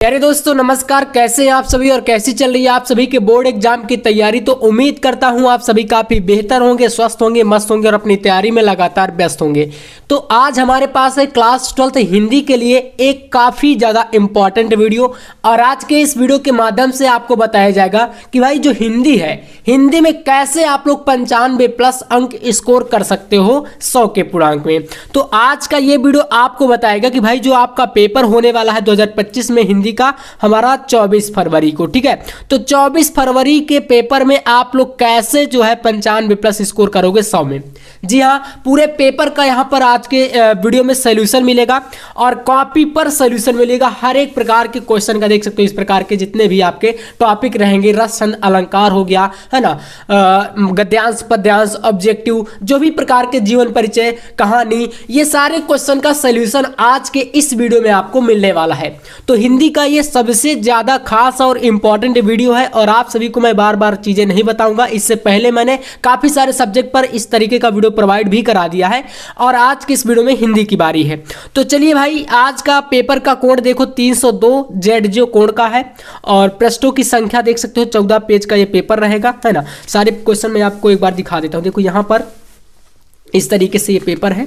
प्यारे दोस्तों नमस्कार। कैसे हैं आप सभी और कैसी चल रही है आप सभी के बोर्ड एग्जाम की तैयारी। तो उम्मीद करता हूं आप सभी काफ़ी बेहतर होंगे, स्वस्थ होंगे, मस्त होंगे और अपनी तैयारी में लगातार व्यस्त होंगे। तो आज हमारे पास है क्लास 12th हिंदी के लिए एक काफ़ी ज़्यादा इम्पॉर्टेंट वीडियो। और आज के इस वीडियो के माध्यम से आपको बताया जाएगा कि भाई जो हिंदी है, हिंदी में कैसे आप लोग 95+ अंक स्कोर कर सकते हो 100 के पूर्णांक में। तो आज का ये वीडियो आपको बताएगा कि भाई जो आपका पेपर होने वाला है 2025 में हिंदी का हमारा 24 फरवरी को, ठीक है। तो 24 फरवरी के पेपर में आप लोग कैसे जो है 95+ स्कोर करोगे 100 में। जी हाँ, पूरे पेपर का यहाँ पर आज के वीडियो में सोल्यूशन मिलेगा और कॉपी पर सोल्यूशन मिलेगा। हर एक प्रकार के क्वेश्चन का देख सकते हो, इस प्रकार के जितने भी आपके टॉपिक रहेंगे, रस छंद अलंकार हो गया है ना, गद्यांश पद्यांश ऑब्जेक्टिव, जो भी प्रकार के जीवन परिचय कहानी, ये सारे क्वेश्चन का सोल्यूशन आज के इस वीडियो में आपको मिलने वाला है। तो हिंदी का ये सबसे ज्यादा खास और इंपॉर्टेंट वीडियो है और आप सभी को मैं बार बार चीजें नहीं बताऊंगा। इससे पहले मैंने काफी सारे सब्जेक्ट पर इस तरीके का वीडियो प्रोवाइड भी करा दिया है और आज के इस वीडियो में हिंदी की बारी है। तो चलिए भाई, आज का पेपर का कोड देखो 302 जेड कोड का है और पृष्ठों की संख्या देख सकते हो 14 पेज का ये पेपर रहेगा, है ना। सारे क्वेश्चन मैं आपको एक बार दिखा देता हूं। देखो यहाँ पर इस तरीके से ये पेपर है।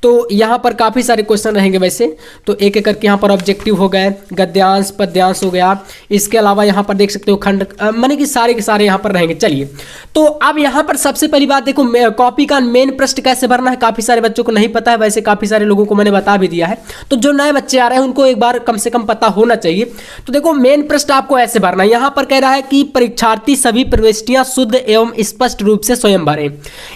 तो यहाँ पर काफ़ी सारे क्वेश्चन रहेंगे वैसे, तो एक एक करके यहाँ पर ऑब्जेक्टिव हो गए, गद्यांश पद्यांश हो गया, इसके अलावा यहाँ पर देख सकते हो खंड, माने कि सारे के सारे यहाँ पर रहेंगे। चलिए, तो अब यहाँ पर सबसे पहली बात देखो, कॉपी का मेन पृष्ठ कैसे भरना है काफ़ी सारे बच्चों को नहीं पता है, वैसे काफ़ी सारे लोगों को मैंने बता भी दिया है। तो जो नए बच्चे आ रहे हैं उनको एक बार कम से कम पता होना चाहिए। तो देखो मेन पृष्ठ आपको ऐसे भरना है। यहाँ पर कह रहा है कि परीक्षार्थी सभी प्रविष्टियाँ शुद्ध एवं स्पष्ट रूप से स्वयं भरें।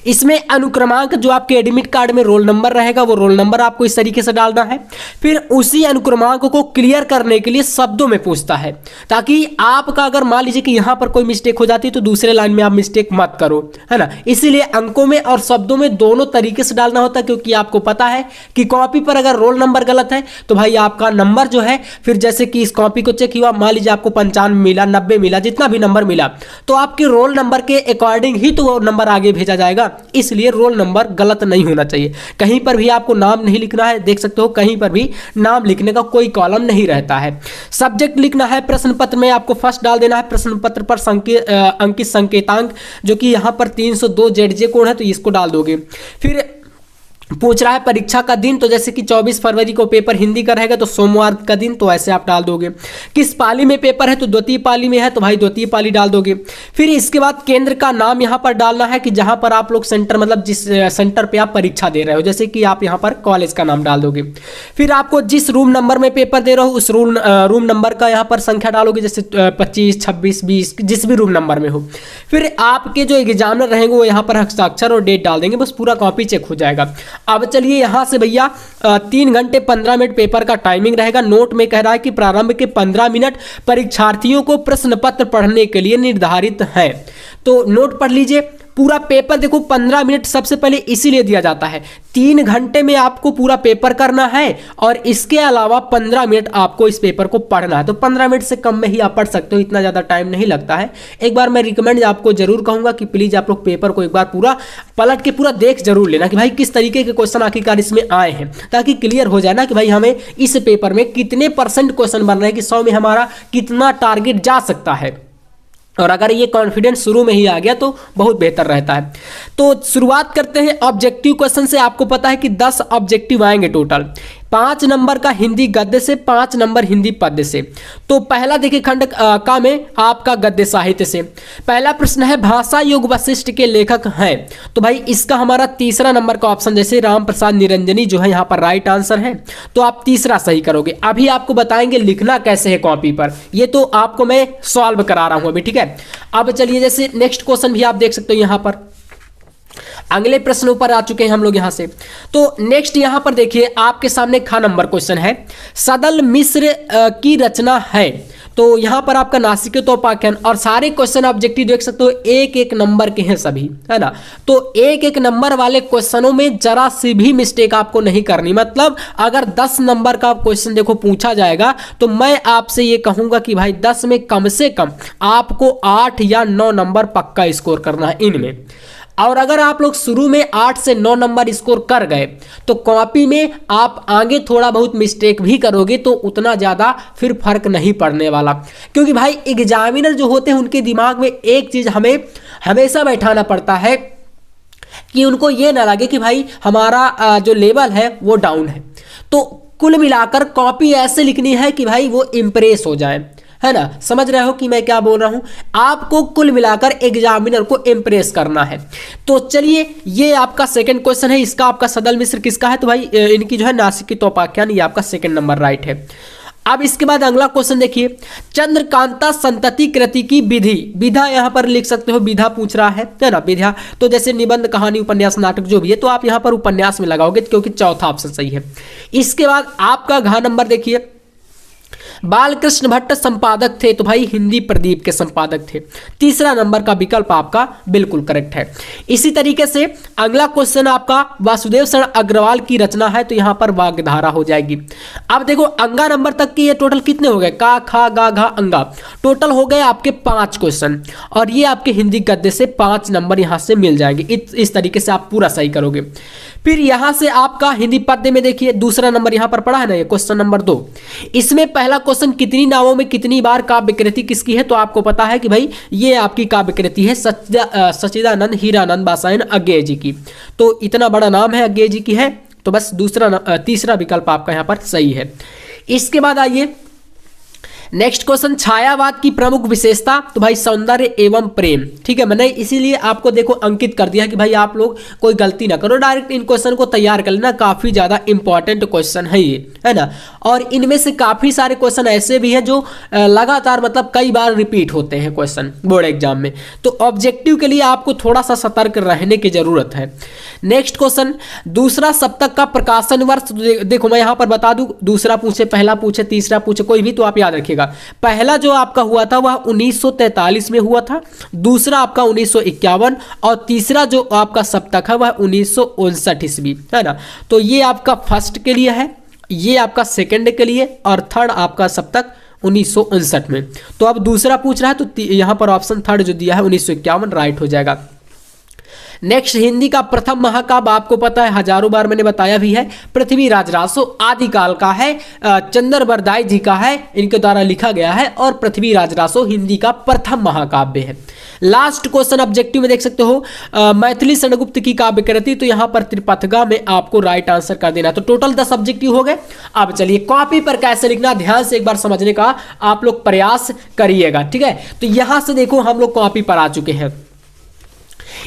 इसमें अनुक्रमांक जो आपके एडमिट कार्ड में रोल नंबर रहेगा वो रोल नंबर आपको इस तरीके से डालना है। फिर उसी अनुक्रमांक को क्लियर करने के लिए शब्दों में पूछता है, ताकि आपका अगर मान लीजिए कि यहां पर कोई मिस्टेक हो जाती है तो दूसरे लाइन में आप मिस्टेक मत करो, है ना। इसीलिए अंकों में और शब्दों में दोनों तरीके से डालना होता है, क्योंकि आपको पता है कि कॉपी पर अगर रोल नंबर गलत है तो भाई आपका नंबर जो है, फिर जैसे कि इस कॉपी को चेक हुआ, मान लीजिए आपको 95 मिला, 90 मिला, जितना भी नंबर मिला, तो आपके रोल नंबर के अकॉर्डिंग ही तो वो नंबर आगे भेजा जाएगा। इसलिए रोल नंबर गलत नहीं होना चाहिए। कहीं पर भी आपको नाम नहीं लिखना है, देख सकते हो कहीं पर भी नाम लिखने का कोई कॉलम नहीं रहता है। सब्जेक्ट लिखना है, प्रश्न पत्र में आपको फर्स्ट डाल देना है, प्रश्न पत्र पर अंकित संकेतांक जो कि यहां पर 302 जेड कोड है तो इसको डाल दोगे। फिर पूछ रहा है परीक्षा का दिन, तो जैसे कि 24 फरवरी को पेपर हिंदी का रहेगा तो सोमवार का दिन, तो ऐसे आप डाल दोगे। किस पाली में पेपर है, तो द्वितीय पाली में है तो भाई द्वितीय पाली डाल दोगे। फिर इसके बाद केंद्र का नाम यहाँ पर डालना है कि जहाँ पर आप लोग सेंटर, मतलब जिस सेंटर पे आप परीक्षा दे रहे हो, जैसे कि आप यहाँ पर कॉलेज का नाम डाल दोगे। फिर आपको जिस रूम नंबर में पेपर दे रहे हो उस रूम नंबर का यहाँ पर संख्या डालोगे, जैसे 25, 26, 20, जिस भी रूम नंबर में हो। फिर आपके जो एग्जामिनर रहेंगे वो यहाँ पर हस्ताक्षर और डेट डाल देंगे, बस पूरा कॉपी चेक हो जाएगा। अब चलिए यहां से भैया 3 घंटे 15 मिनट पेपर का टाइमिंग रहेगा। नोट में कह रहा है कि प्रारंभ के 15 मिनट परीक्षार्थियों को प्रश्न पत्र पढ़ने के लिए निर्धारित है। तो नोट पढ़ लीजिए। पूरा पेपर देखो 15 मिनट सबसे पहले इसीलिए दिया जाता है, 3 घंटे में आपको पूरा पेपर करना है और इसके अलावा 15 मिनट आपको इस पेपर को पढ़ना है। तो 15 मिनट से कम में ही आप पढ़ सकते हो, इतना ज़्यादा टाइम नहीं लगता है। एक बार मैं रिकमेंड आपको जरूर कहूँगा कि प्लीज़ आप लोग पेपर को एक बार पूरा पलट के पूरा देख जरूर लेना कि भाई किस तरीके के क्वेश्चन आखिरकार इसमें आए हैं, ताकि क्लियर हो जाए ना कि भाई हमें इस पेपर में कितने % क्वेश्चन बन रहे हैं, कि 100 में हमारा कितना टारगेट जा सकता है। और अगर ये कॉन्फिडेंस शुरू में ही आ गया तो बहुत बेहतर रहता है। तो शुरुआत करते हैं ऑब्जेक्टिव क्वेश्चन से। आपको पता है कि 10 ऑब्जेक्टिव आएंगे टोटल, 5 नंबर का हिंदी गद्य से, 5 नंबर हिंदी पद्य से। तो पहला देखिए खंड का में आपका गद्य साहित्य से पहला प्रश्न है, भाषा युग वशिष्ठ के लेखक हैं। तो भाई इसका हमारा तीसरा नंबर का ऑप्शन, जैसे राम प्रसाद निरंजनी जो है यहाँ पर राइट आंसर है, तो आप तीसरा सही करोगे। अभी आपको बताएंगे लिखना कैसे है कॉपी पर, ये तो आपको मैं सॉल्व करा रहा हूं अभी, ठीक है। अब चलिए जैसे नेक्स्ट क्वेश्चन भी आप देख सकते हो, यहाँ पर अगले प्रश्नों पर आ चुके हैं हम लोग यहाँ से। तो नेक्स्ट यहाँ पर देखिए आपके सामने ख नंबर क्वेश्चन है, सदल मिश्र की रचना है। तो यहाँ पर आपका नासिकोपाख्यान, और सारे क्वेश्चन ऑब्जेक्टिव देख सकते हो एक एक नंबर के हैं सभी, है ना। तो एक एक नंबर वाले क्वेश्चनों में जरा सी भी मिस्टेक आपको नहीं करनी। मतलब अगर 10 नंबर का क्वेश्चन देखो पूछा जाएगा तो मैं आपसे ये कहूंगा कि भाई 10 में कम से कम आपको 8 या 9 नंबर पक्का स्कोर करना है इनमें। और अगर आप लोग शुरू में 8 से 9 नंबर स्कोर कर गए तो कॉपी में आप आगे थोड़ा बहुत मिस्टेक भी करोगे तो उतना ज़्यादा फिर फर्क नहीं पड़ने वाला। क्योंकि भाई एग्जामिनर जो होते हैं उनके दिमाग में एक चीज़ हमें हमेशा बैठाना पड़ता है कि उनको ये ना लगे कि भाई हमारा जो लेवल है वो डाउन है। तो कुल मिलाकर कॉपी ऐसे लिखनी है कि भाई वो इम्प्रेस हो जाए, है ना। समझ रहे हो कि मैं क्या बोल रहा हूं। आपको कुल मिलाकर एग्जामिनर को इम्प्रेस करना है। तो चलिए, ये आपका सेकंड क्वेश्चन है। इसका आपका सदल मिश्र किसका है? तो भाई इनकी जो है नासिक की तोपाख्यान, ये आपका सेकंड नंबर राइट है। अब इसके बाद अगला क्वेश्चन देखिए, चंद्रकांता संतति कृति की विधि। विधा यहां पर लिख सकते हो, विधा पूछ रहा है ना, विधा। तो जैसे निबंध, कहानी, उपन्यास, नाटक जो भी है तो आप यहां पर उपन्यास में लगाओगे क्योंकि चौथा ऑप्शन सही है। इसके बाद आपका घ नंबर देखिए, बालकृष्ण भट्ट संपादक थे, तो भाई हिंदी प्रदीप के संपादक थे। तीसरा नंबर का विकल्प आपका बिल्कुल करेक्ट है। इसी तरीके से अगला क्वेश्चन आपका वासुदेव शरण अग्रवाल की रचना है, तो यहां पर वाग्धारा हो जाएगी। अब देखो अंगा नंबर तक के ये टोटल कितने हो गए? का, खा, गा, घा, अंगा। टोटल हो गए आपके 5 क्वेश्चन और ये आपके हिंदी गद्य से 5 नंबर यहां से मिल जाएंगे। इस तरीके से आप पूरा सही करोगे। फिर यहां से आपका हिंदी पद्य में देखिए, दूसरा नंबर यहां पर पड़ा है ना, ये क्वेश्चन नंबर 2। इसमें पहला क्वेश्चन, कितनी नावों में कितनी बार काव्य कृति किसकी है? तो आपको पता है कि भाई ये आपकी काव्य कृति है सच्चिदानंद हीरानंद बासायन अज्ञेय जी की। तो इतना बड़ा नाम है, अज्ञेय जी की है, तो बस तीसरा विकल्प आपका यहां पर सही है। इसके बाद आइए नेक्स्ट क्वेश्चन, छायावाद की प्रमुख विशेषता। तो भाई सौंदर्य एवं प्रेम। ठीक है, मैंने इसीलिए आपको देखो अंकित कर दिया कि भाई आप लोग कोई गलती ना करो, डायरेक्ट इन क्वेश्चन को तैयार कर लेना। काफी ज्यादा इंपॉर्टेंट क्वेश्चन है ये, है ना। और इनमें से काफी सारे क्वेश्चन ऐसे भी हैं जो लगातार मतलब कई बार रिपीट होते हैं क्वेश्चन बोर्ड एग्जाम में। तो ऑब्जेक्टिव के लिए आपको थोड़ा सा सतर्क रहने की जरूरत है। नेक्स्ट क्वेश्चन, दूसरा सप्तक का प्रकाशन वर्ष। देखो मैं यहां पर बता दूं, दूसरा पूछे, पहला पूछे, तीसरा पूछे, कोई भी, तो आप याद रखिएगा। पहला जो आपका हुआ था वह 1943 में हुआ था, दूसरा आपका 1951 और तीसरा जो आपका सप्तक है वह 1959 ईस्वी, है ना। तो ये आपका फर्स्ट के लिए है, ये आपका सेकंड के लिए और थर्ड आपका सप्तक 1959 में। तो अब दूसरा पूछ रहा है तो यहां पर ऑप्शन थर्ड जो दिया है 1951 राइट हो जाएगा। नेक्स्ट, हिंदी का प्रथम महाकाव्य आपको पता है, हजारों बार मैंने बताया भी है, पृथ्वीराज रासो आदिकाल का है, चंद्रबरदाई जी का है, इनके द्वारा लिखा गया है और पृथ्वीराज रासो हिंदी का प्रथम महाकाव्य है। लास्ट क्वेश्चन ऑब्जेक्टिव में देख सकते हो, मैथिली शरणगुप्त की काव्य कृति। तो यहां पर त्रिपथगा में आपको राइट आंसर कर देना। तो टोटल 10 ऑब्जेक्टिव हो गए। अब चलिए कॉपी पर कैसे लिखना ध्यान से एक बार समझने का आप लोग प्रयास करिएगा, ठीक है। तो यहां से देखो हम लोग कॉपी पर आ चुके हैं।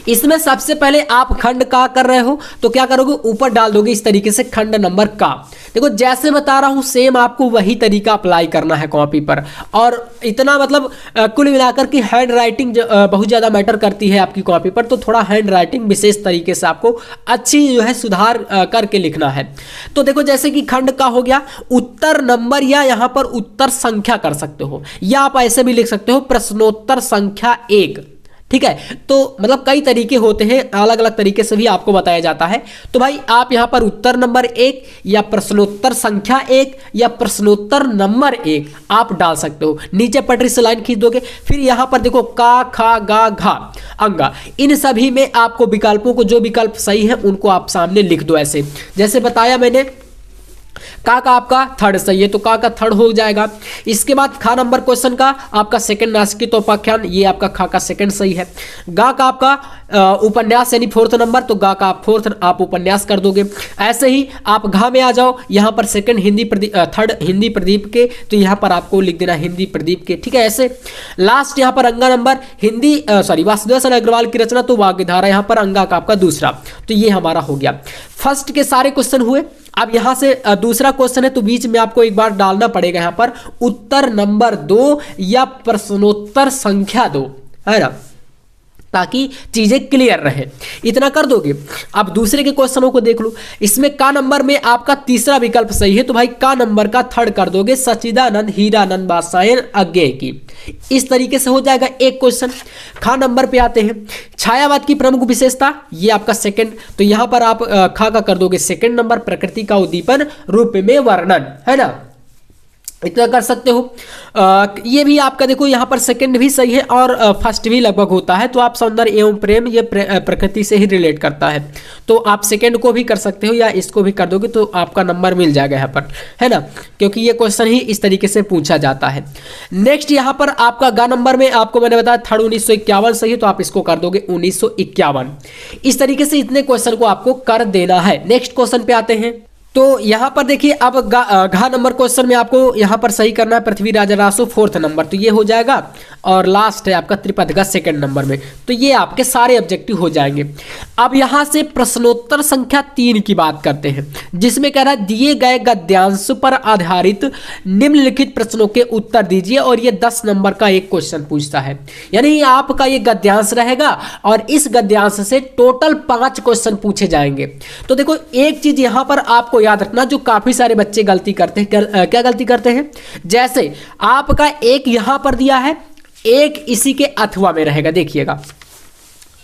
इसमें सबसे पहले आप खंड का कर रहे हो तो क्या करोगे, ऊपर डाल दोगे इस तरीके से खंड नंबर का। देखो जैसे बता रहा हूं सेम आपको वही तरीका अप्लाई करना है कॉपी पर। और इतना मतलब कुल मिलाकर की हैंड राइटिंग बहुत ज्यादा मैटर करती है आपकी कॉपी पर, तो थोड़ा हैंड राइटिंग विशेष तरीके से आपको अच्छी जो है सुधार करके लिखना है। तो देखो जैसे कि खंड का हो गया, उत्तर नंबर या यहां पर उत्तर संख्या कर सकते हो, या आप ऐसे भी लिख सकते हो प्रश्नोत्तर संख्या 1, ठीक है। तो मतलब कई तरीके होते हैं, अलग अलग तरीके से भी आपको बताया जाता है। तो भाई आप यहां पर उत्तर नंबर 1 या प्रश्नोत्तर संख्या 1 या प्रश्नोत्तर नंबर 1 आप डाल सकते हो। नीचे पटरी से लाइन खींच दोगे। फिर यहां पर देखो का, खा, गा, घा, अंगा, इन सभी में आपको विकल्पों को, जो विकल्प सही है उनको आप सामने लिख दो ऐसे। जैसे बताया मैंने, का आपका थर्ड सही है तो का थर्ड हो जाएगा। इसके बाद खा नंबर क्वेश्चन का आपका सेकंड नासिकी तोपाख्यान, ये आपका खा का सेकंड सही है। गा का आपका उपन्यास यानी फोर्थ नंबर, तो गा का आप फोर्थ आप उपन्यास कर दोगे। ऐसे ही आप घा में आ जाओ, यहां पर सेकंड थर्ड हिंदी प्रदीप के, तो यहां पर आपको लिख देना हिंदी प्रदीप के, ठीक है। ऐसे लास्ट यहां पर अंगा नंबर हिंदी वासुदेव शरण अग्रवाल की रचना, तो वाग्धारा यहां पर अंगा का आपका दूसरा। तो ये हमारा हो गया, फर्स्ट के सारे क्वेश्चन हुए। अब यहां से दूसरा क्वेश्चन है तो बीच में आपको एक बार डालना पड़ेगा यहां पर उत्तर नंबर 2 या प्रश्नोत्तर संख्या 2, है ना, ताकि चीजें क्लियर रहे। इतना कर दोगे। अब दूसरे के क्वेश्चनों को देख लो। इसमें का नंबर में आपका तीसरा विकल्प सही है, तो भाई का नंबर का थर्ड कर दोगे, सच्चिदानंद हीरानंद बादशाह अज्ञेय की। इस तरीके से हो जाएगा एक क्वेश्चन। खा नंबर पे आते हैं, छायावाद की प्रमुख विशेषता, ये आपका सेकंड, तो यहां पर आप खा का कर दोगे सेकंड नंबर, प्रकृति का उद्दीपन रूप में वर्णन, है ना। इतना कर सकते हो। ये भी आपका देखो यहाँ पर सेकंड भी सही है और फर्स्ट भी लगभग होता है, तो आप सौंदर्य एवं प्रेम ये प्रकृति से ही रिलेट करता है, तो आप सेकंड को भी कर सकते हो या इसको भी कर दोगे तो आपका नंबर मिल जाएगा यहाँ पर, है ना, क्योंकि ये क्वेश्चन ही इस तरीके से पूछा जाता है। नेक्स्ट यहाँ पर आपका ग नंबर में आपको मैंने बताया थर्ड 1951 सही है, तो आप इसको कर दोगे 1951। इस तरीके से इतने क्वेश्चन को आपको कर देना है। नेक्स्ट क्वेश्चन पे आते हैं। तो यहाँ पर देखिए अब घ नंबर क्वेश्चन में आपको यहाँ पर सही करना है पृथ्वी राजा रासो फोर्थ नंबर, तो ये हो जाएगा। और लास्ट है आपका त्रिपद का सेकंड नंबर में, तो ये आपके सारे ऑब्जेक्टिव हो जाएंगे। अब यहाँ से प्रश्नोत्तर संख्या 3 की बात करते हैं, जिसमें कह रहा है दिए गए गद्यांश पर आधारित निम्नलिखित प्रश्नों के उत्तर दीजिए, और ये 10 नंबर का एक क्वेश्चन पूछता है, यानी आपका ये गद्यांश रहेगा और इस गद्यांश से टोटल 5 क्वेश्चन पूछे जाएंगे। तो देखो एक चीज यहाँ पर आपको याद रखना, जो काफी सारे बच्चे गलती करते हैं, क्या गलती करते हैं, जैसे आपका एक यहां पर दिया है, एक इसी के अथवा में रहेगा, देखिएगा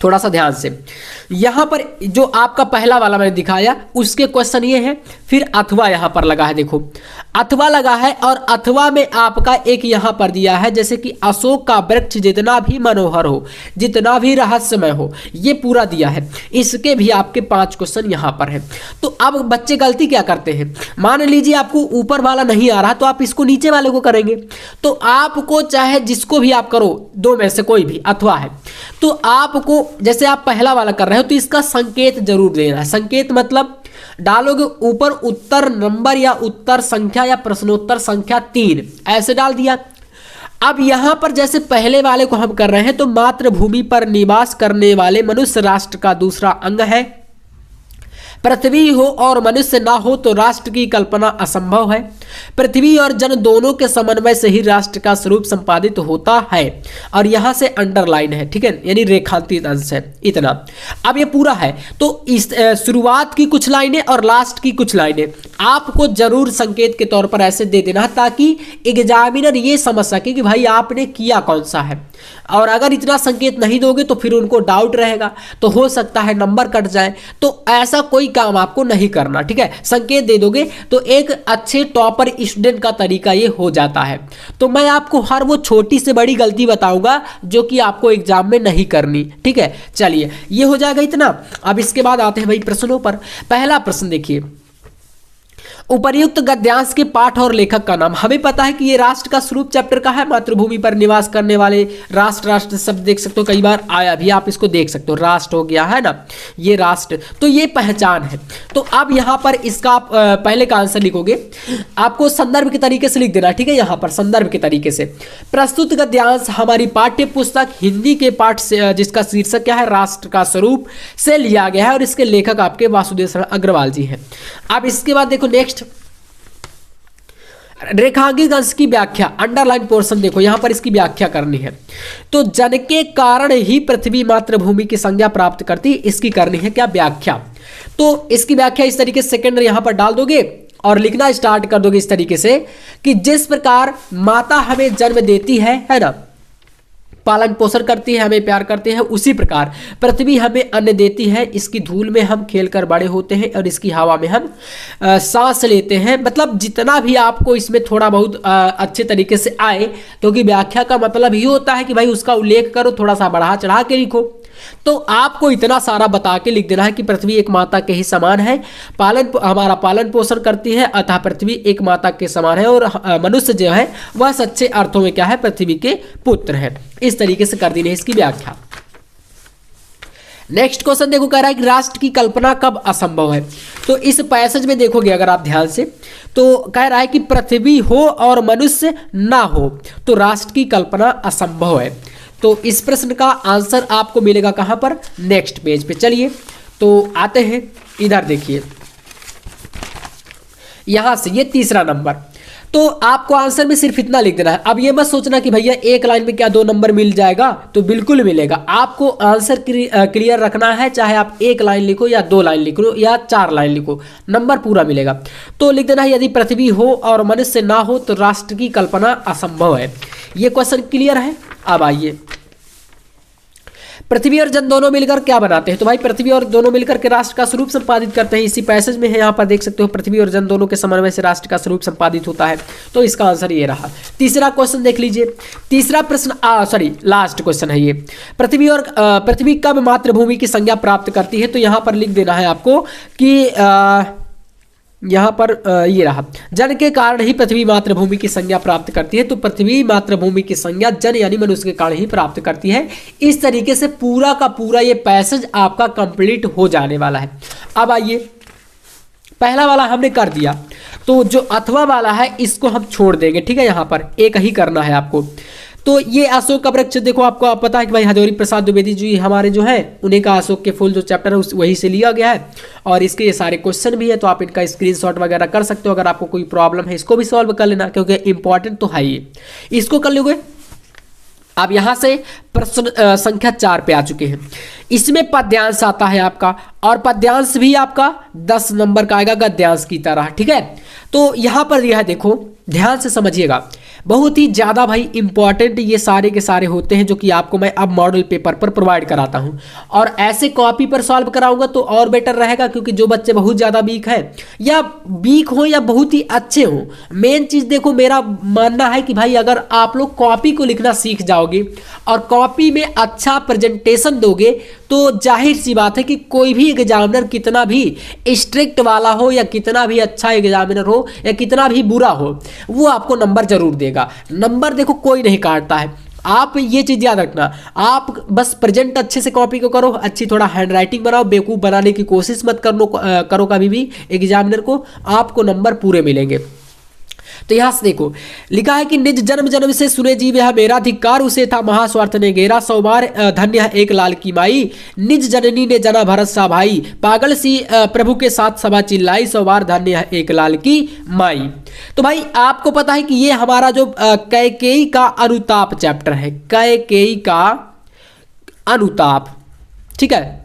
थोड़ा सा ध्यान से। यहां पर जो आपका पहला वाला मैंने दिखाया उसके क्वेश्चन ये है, फिर अथवा यहां पर लगा है, देखो अथवा लगा है, और अथवा में आपका एक यहां पर दिया है जैसे कि अशोक का वृक्ष जितना भी मनोहर हो, जितना भी रहस्यमय हो, ये पूरा दिया है। इसके भी आपके 5 क्वेश्चन यहां पर है। तो अब बच्चे गलती क्या करते हैं, मान लीजिए आपको ऊपर वाला नहीं आ रहा तो आप इसको नीचे वाले को करेंगे, तो आपको चाहे जिसको भी आप करो, 2 में से कोई भी अथवा है, तो आपको जैसे आप पहला वाला कर रहे हो तो इसका संकेत जरूर देना है। संकेत मतलब डालोगे ऊपर उत्तर नंबर या उत्तर संख्या या प्रश्नोत्तर संख्या 3 ऐसे डाल दिया। अब यहां पर जैसे पहले वाले को हम कर रहे हैं, तो मातृभूमि पर निवास करने वाले मनुष्य राष्ट्र का दूसरा अंग है। पृथ्वी हो और मनुष्य ना हो तो राष्ट्र की कल्पना असंभव है। पृथ्वी और जन दोनों के समन्वय से ही राष्ट्र का स्वरूप संपादित होता है। और यहां से अंडरलाइन है, ठीक है, यानी रेखांकित अंश है, इतना। अब ये पूरा है, तो इस शुरुआत की कुछ लाइनें और लास्ट की कुछ लाइनें आपको जरूर संकेत के तौर पर ऐसे दे देना, ताकि एग्जामिनर ये समझ सके कि भाई आपने किया कौन सा है। और अगर इतना संकेत नहीं दोगे तो फिर उनको डाउट रहेगा, तो हो सकता है नंबर कट जाए। तो ऐसा कोई काम आपको नहीं करना, ठीक है। संकेत दे दोगे तो एक अच्छे टॉपर स्टूडेंट का तरीका ये हो जाता है। तो मैं आपको हर वो छोटी से बड़ी गलती बताऊंगा जो कि आपको एग्जाम में नहीं करनी, ठीक है। चलिए ये हो जाएगा इतना। अब इसके बाद आते हैं भाई प्रश्नों पर। पहला प्रश्न देखिए, उपर्युक्त गद्यांश के पाठ और लेखक का नाम। हमें पता है कि ये राष्ट्र का स्वरूप चैप्टर का है, मातृभूमि पर निवास करने वाले राष्ट्र, राष्ट्र शब्द देख सकते हो कई बार आया भी, आप इसको देख सकते हो, राष्ट्र हो गया है ना, ये राष्ट्र, तो ये पहचान है। तो अब यहाँ पर इसका आप पहले का आंसर लिखोगे, आपको संदर्भ के तरीके से लिख देना, ठीक है। यहाँ पर संदर्भ के तरीके से प्रस्तुत गद्यांश हमारी पाठ्य पुस्तक हिंदी के पाठ से, जिसका शीर्षक क्या है, राष्ट्र का स्वरूप, से लिया गया है, और इसके लेखक आपके वासुदेव शरण अग्रवाल जी हैं। अब इसके बाद देखो नेक्स्ट, रेखांकित अंश की व्याख्या, अंडरलाइन पोर्शन देखो, यहां पर इसकी व्याख्या करनी है। तो जन के कारण ही पृथ्वी मातृभूमि की संज्ञा प्राप्त करती, इसकी करनी है क्या, व्याख्या। तो इसकी व्याख्या इस तरीके से सेकंड यहां पर डाल दोगे और लिखना स्टार्ट कर दोगे इस तरीके से कि जिस प्रकार माता हमें जन्म देती है ना, पालन पोषण करती है, हमें प्यार करते हैं, उसी प्रकार पृथ्वी हमें अन्न देती है। इसकी धूल में हम खेलकर बड़े होते हैं और इसकी हवा में हम सांस लेते हैं। मतलब जितना भी आपको इसमें थोड़ा बहुत अच्छे तरीके से आए, क्योंकि व्याख्या का मतलब ये होता है कि भाई उसका उल्लेख करो, थोड़ा सा बढ़ा चढ़ा के लिखो। तो आपको इतना सारा बता के लिख देना है कि पृथ्वी एक माता के ही समान है, हमारा पालन पोषण करती है, अतः पृथ्वी एक माता के समान है, और मनुष्य जो है वह सच्चे अर्थों में क्या है, पृथ्वी के पुत्र है। इस तरीके से कर देनी है इसकी व्याख्या। नेक्स्ट क्वेश्चन देखो, कह रहा है कि राष्ट्र की कल्पना कब असंभव है। तो इस पैसेज में देखोगे अगर आप ध्यान से, तो कह रहा है कि पृथ्वी हो और मनुष्य ना हो तो राष्ट्र की कल्पना असंभव है। तो इस प्रश्न का आंसर आपको मिलेगा कहां पर, नेक्स्ट पेज पे। चलिए तो आते हैं इधर, देखिए यहां से ये तीसरा नंबर। तो आपको आंसर में सिर्फ इतना लिख देना है। अब ये मत सोचना कि भैया एक लाइन में क्या 2 नंबर मिल जाएगा, तो बिल्कुल मिलेगा। आपको आंसर क्लियर रखना है, चाहे आप 1 लाइन लिखो या 2 लाइन लिखो या 4 लाइन लिखो, नंबर पूरा मिलेगा। तो लिख देना है, यदि पृथ्वी हो और मनुष्य ना हो तो राष्ट्र की कल्पना असंभव है। ये क्वेश्चन क्लियर है। अब आइए, पृथ्वी और जन दोनों मिलकर क्या बनाते हैं? तो भाई पृथ्वी और दोनों मिलकर के राष्ट्र का स्वरूप संपादित करते हैं। इसी पैसेज में है, यहाँ पर देख सकते हो, पृथ्वी और जन दोनों के समन्वय से राष्ट्र का स्वरूप संपादित होता है। तो इसका आंसर ये रहा। तीसरा क्वेश्चन देख लीजिए। तीसरा प्रश्न लास्ट क्वेश्चन है ये। पृथ्वी कब मातृभूमि की संज्ञा प्राप्त करती है? तो यहाँ पर लिख देना है आपको कि यहाँ पर ये रहा, जन के कारण ही पृथ्वी मातृभूमि की संज्ञा प्राप्त करती है। तो पृथ्वी मातृभूमि की संज्ञा जन यानी मनुष्य के कारण ही प्राप्त करती है। इस तरीके से पूरा का पूरा ये पैसेज आपका कंप्लीट हो जाने वाला है। अब आइए, पहला वाला हमने कर दिया, तो जो अथवा वाला है इसको हम छोड़ देंगे, ठीक है। यहाँ पर एक ही करना है आपको। तो ये अशोक का वृक्ष देखो, आपको पता है कि भाई हजारी प्रसाद द्विवेदी जी हमारे जो है उन्हीं का अशोक के फूल जो चैप्टर है वही से लिया गया है, और इसके ये सारे क्वेश्चन भी है। तो आप इनका स्क्रीनशॉट वगैरह कर सकते हो। अगर आपको कोई प्रॉब्लम है इसको भी सॉल्व कर लेना, क्योंकि इंपॉर्टेंट तो है ये, इसको कर लोगे। अब यहाँ से प्रश्न संख्या 4 पे आ चुके हैं। इसमें पद्यांश आता है आपका, और पद्यांश भी आपका 10 नंबर का आएगा गद्यांश की तरह, ठीक है। तो यहाँ पर यह देखो, ध्यान से समझिएगा, बहुत ही ज़्यादा भाई इंपॉर्टेंट ये सारे के सारे होते हैं, जो कि आपको मैं अब मॉडल पेपर पर प्रोवाइड कराता हूँ। और ऐसे कॉपी पर सॉल्व कराऊंगा तो और बेटर रहेगा, क्योंकि जो बच्चे बहुत ज़्यादा वीक हैं या वीक हो या बहुत ही अच्छे हों, मेन चीज़ देखो, मेरा मानना है कि भाई अगर आप लोग कॉपी को लिखना सीख जाओगे और कॉपी में अच्छा प्रेजेंटेशन दोगे, तो जाहिर सी बात है कि कोई भी एग्जामिनर कितना भी स्ट्रिक्ट वाला हो या कितना भी अच्छा एग्जामिनर हो या कितना भी बुरा हो, वो आपको नंबर जरूर देगा। नंबर देखो कोई नहीं काटता है, आप ये चीज़ याद रखना। आप बस प्रेजेंट अच्छे से कॉपी को करो, अच्छी थोड़ा हैंड राइटिंग बनाओ, बेवकूफ़ बनाने की कोशिश मत करो कभी भी एग्जामिनर को, आपको नंबर पूरे मिलेंगे। तो यहाँ से देखो, लिखा है कि निज जन्म जन्म से सुने जीव यह मेरा धिक्कार, उसे था महास्वार्थ ने घेरा, 100 बार धन्य है एक लाल की माई, निज जननी ने जना भरत सा भाई, पागल सी प्रभु के साथ सभा चिल्लाई, 100 बार धन्य है एक लाल की माई। तो भाई आपको पता है कि ये हमारा जो कैकेयी का अनुताप चैप्टर है, कैकेयी का अनुताप, ठीक है,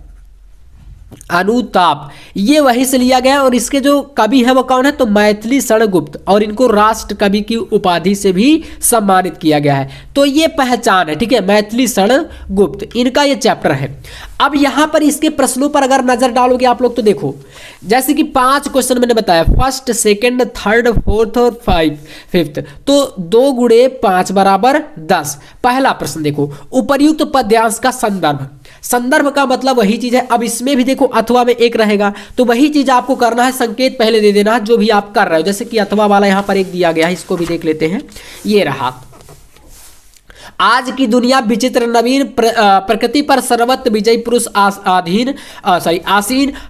अनुताप, ये वहीं से लिया गया। और इसके जो कवि है वो कौन है? तो मैथिली शरण गुप्त, और इनको राष्ट्र कवि की उपाधि से भी सम्मानित किया गया है। तो ये पहचान है, ठीक है, मैथिली शरण गुप्त, इनका ये चैप्टर है। अब यहाँ पर इसके प्रश्नों पर अगर नजर डालोगे आप लोग, तो देखो जैसे कि 5 क्वेश्चन मैंने बताया, फर्स्ट, सेकंड, थर्ड, फोर्थ और फिफ्थ, तो 2 गुणे 5 बराबर 10। पहला प्रश्न देखो, उपर्युक्त पद्यांश का संदर्भ। संदर्भ का मतलब वही चीज है। अब इसमें भी देखो अथवा में एक रहेगा, तो वही चीज आपको करना है, संकेत पहले दे देना है जो भी आप कर रहे हो। जैसे कि अथवा वाला यहाँ पर एक दिया गया है, इसको भी देख लेते हैं। ये रहा, आज की दुनिया विचित्र नवीन, प्रकृति पर सर्वत्र विजय पुरुष आसीन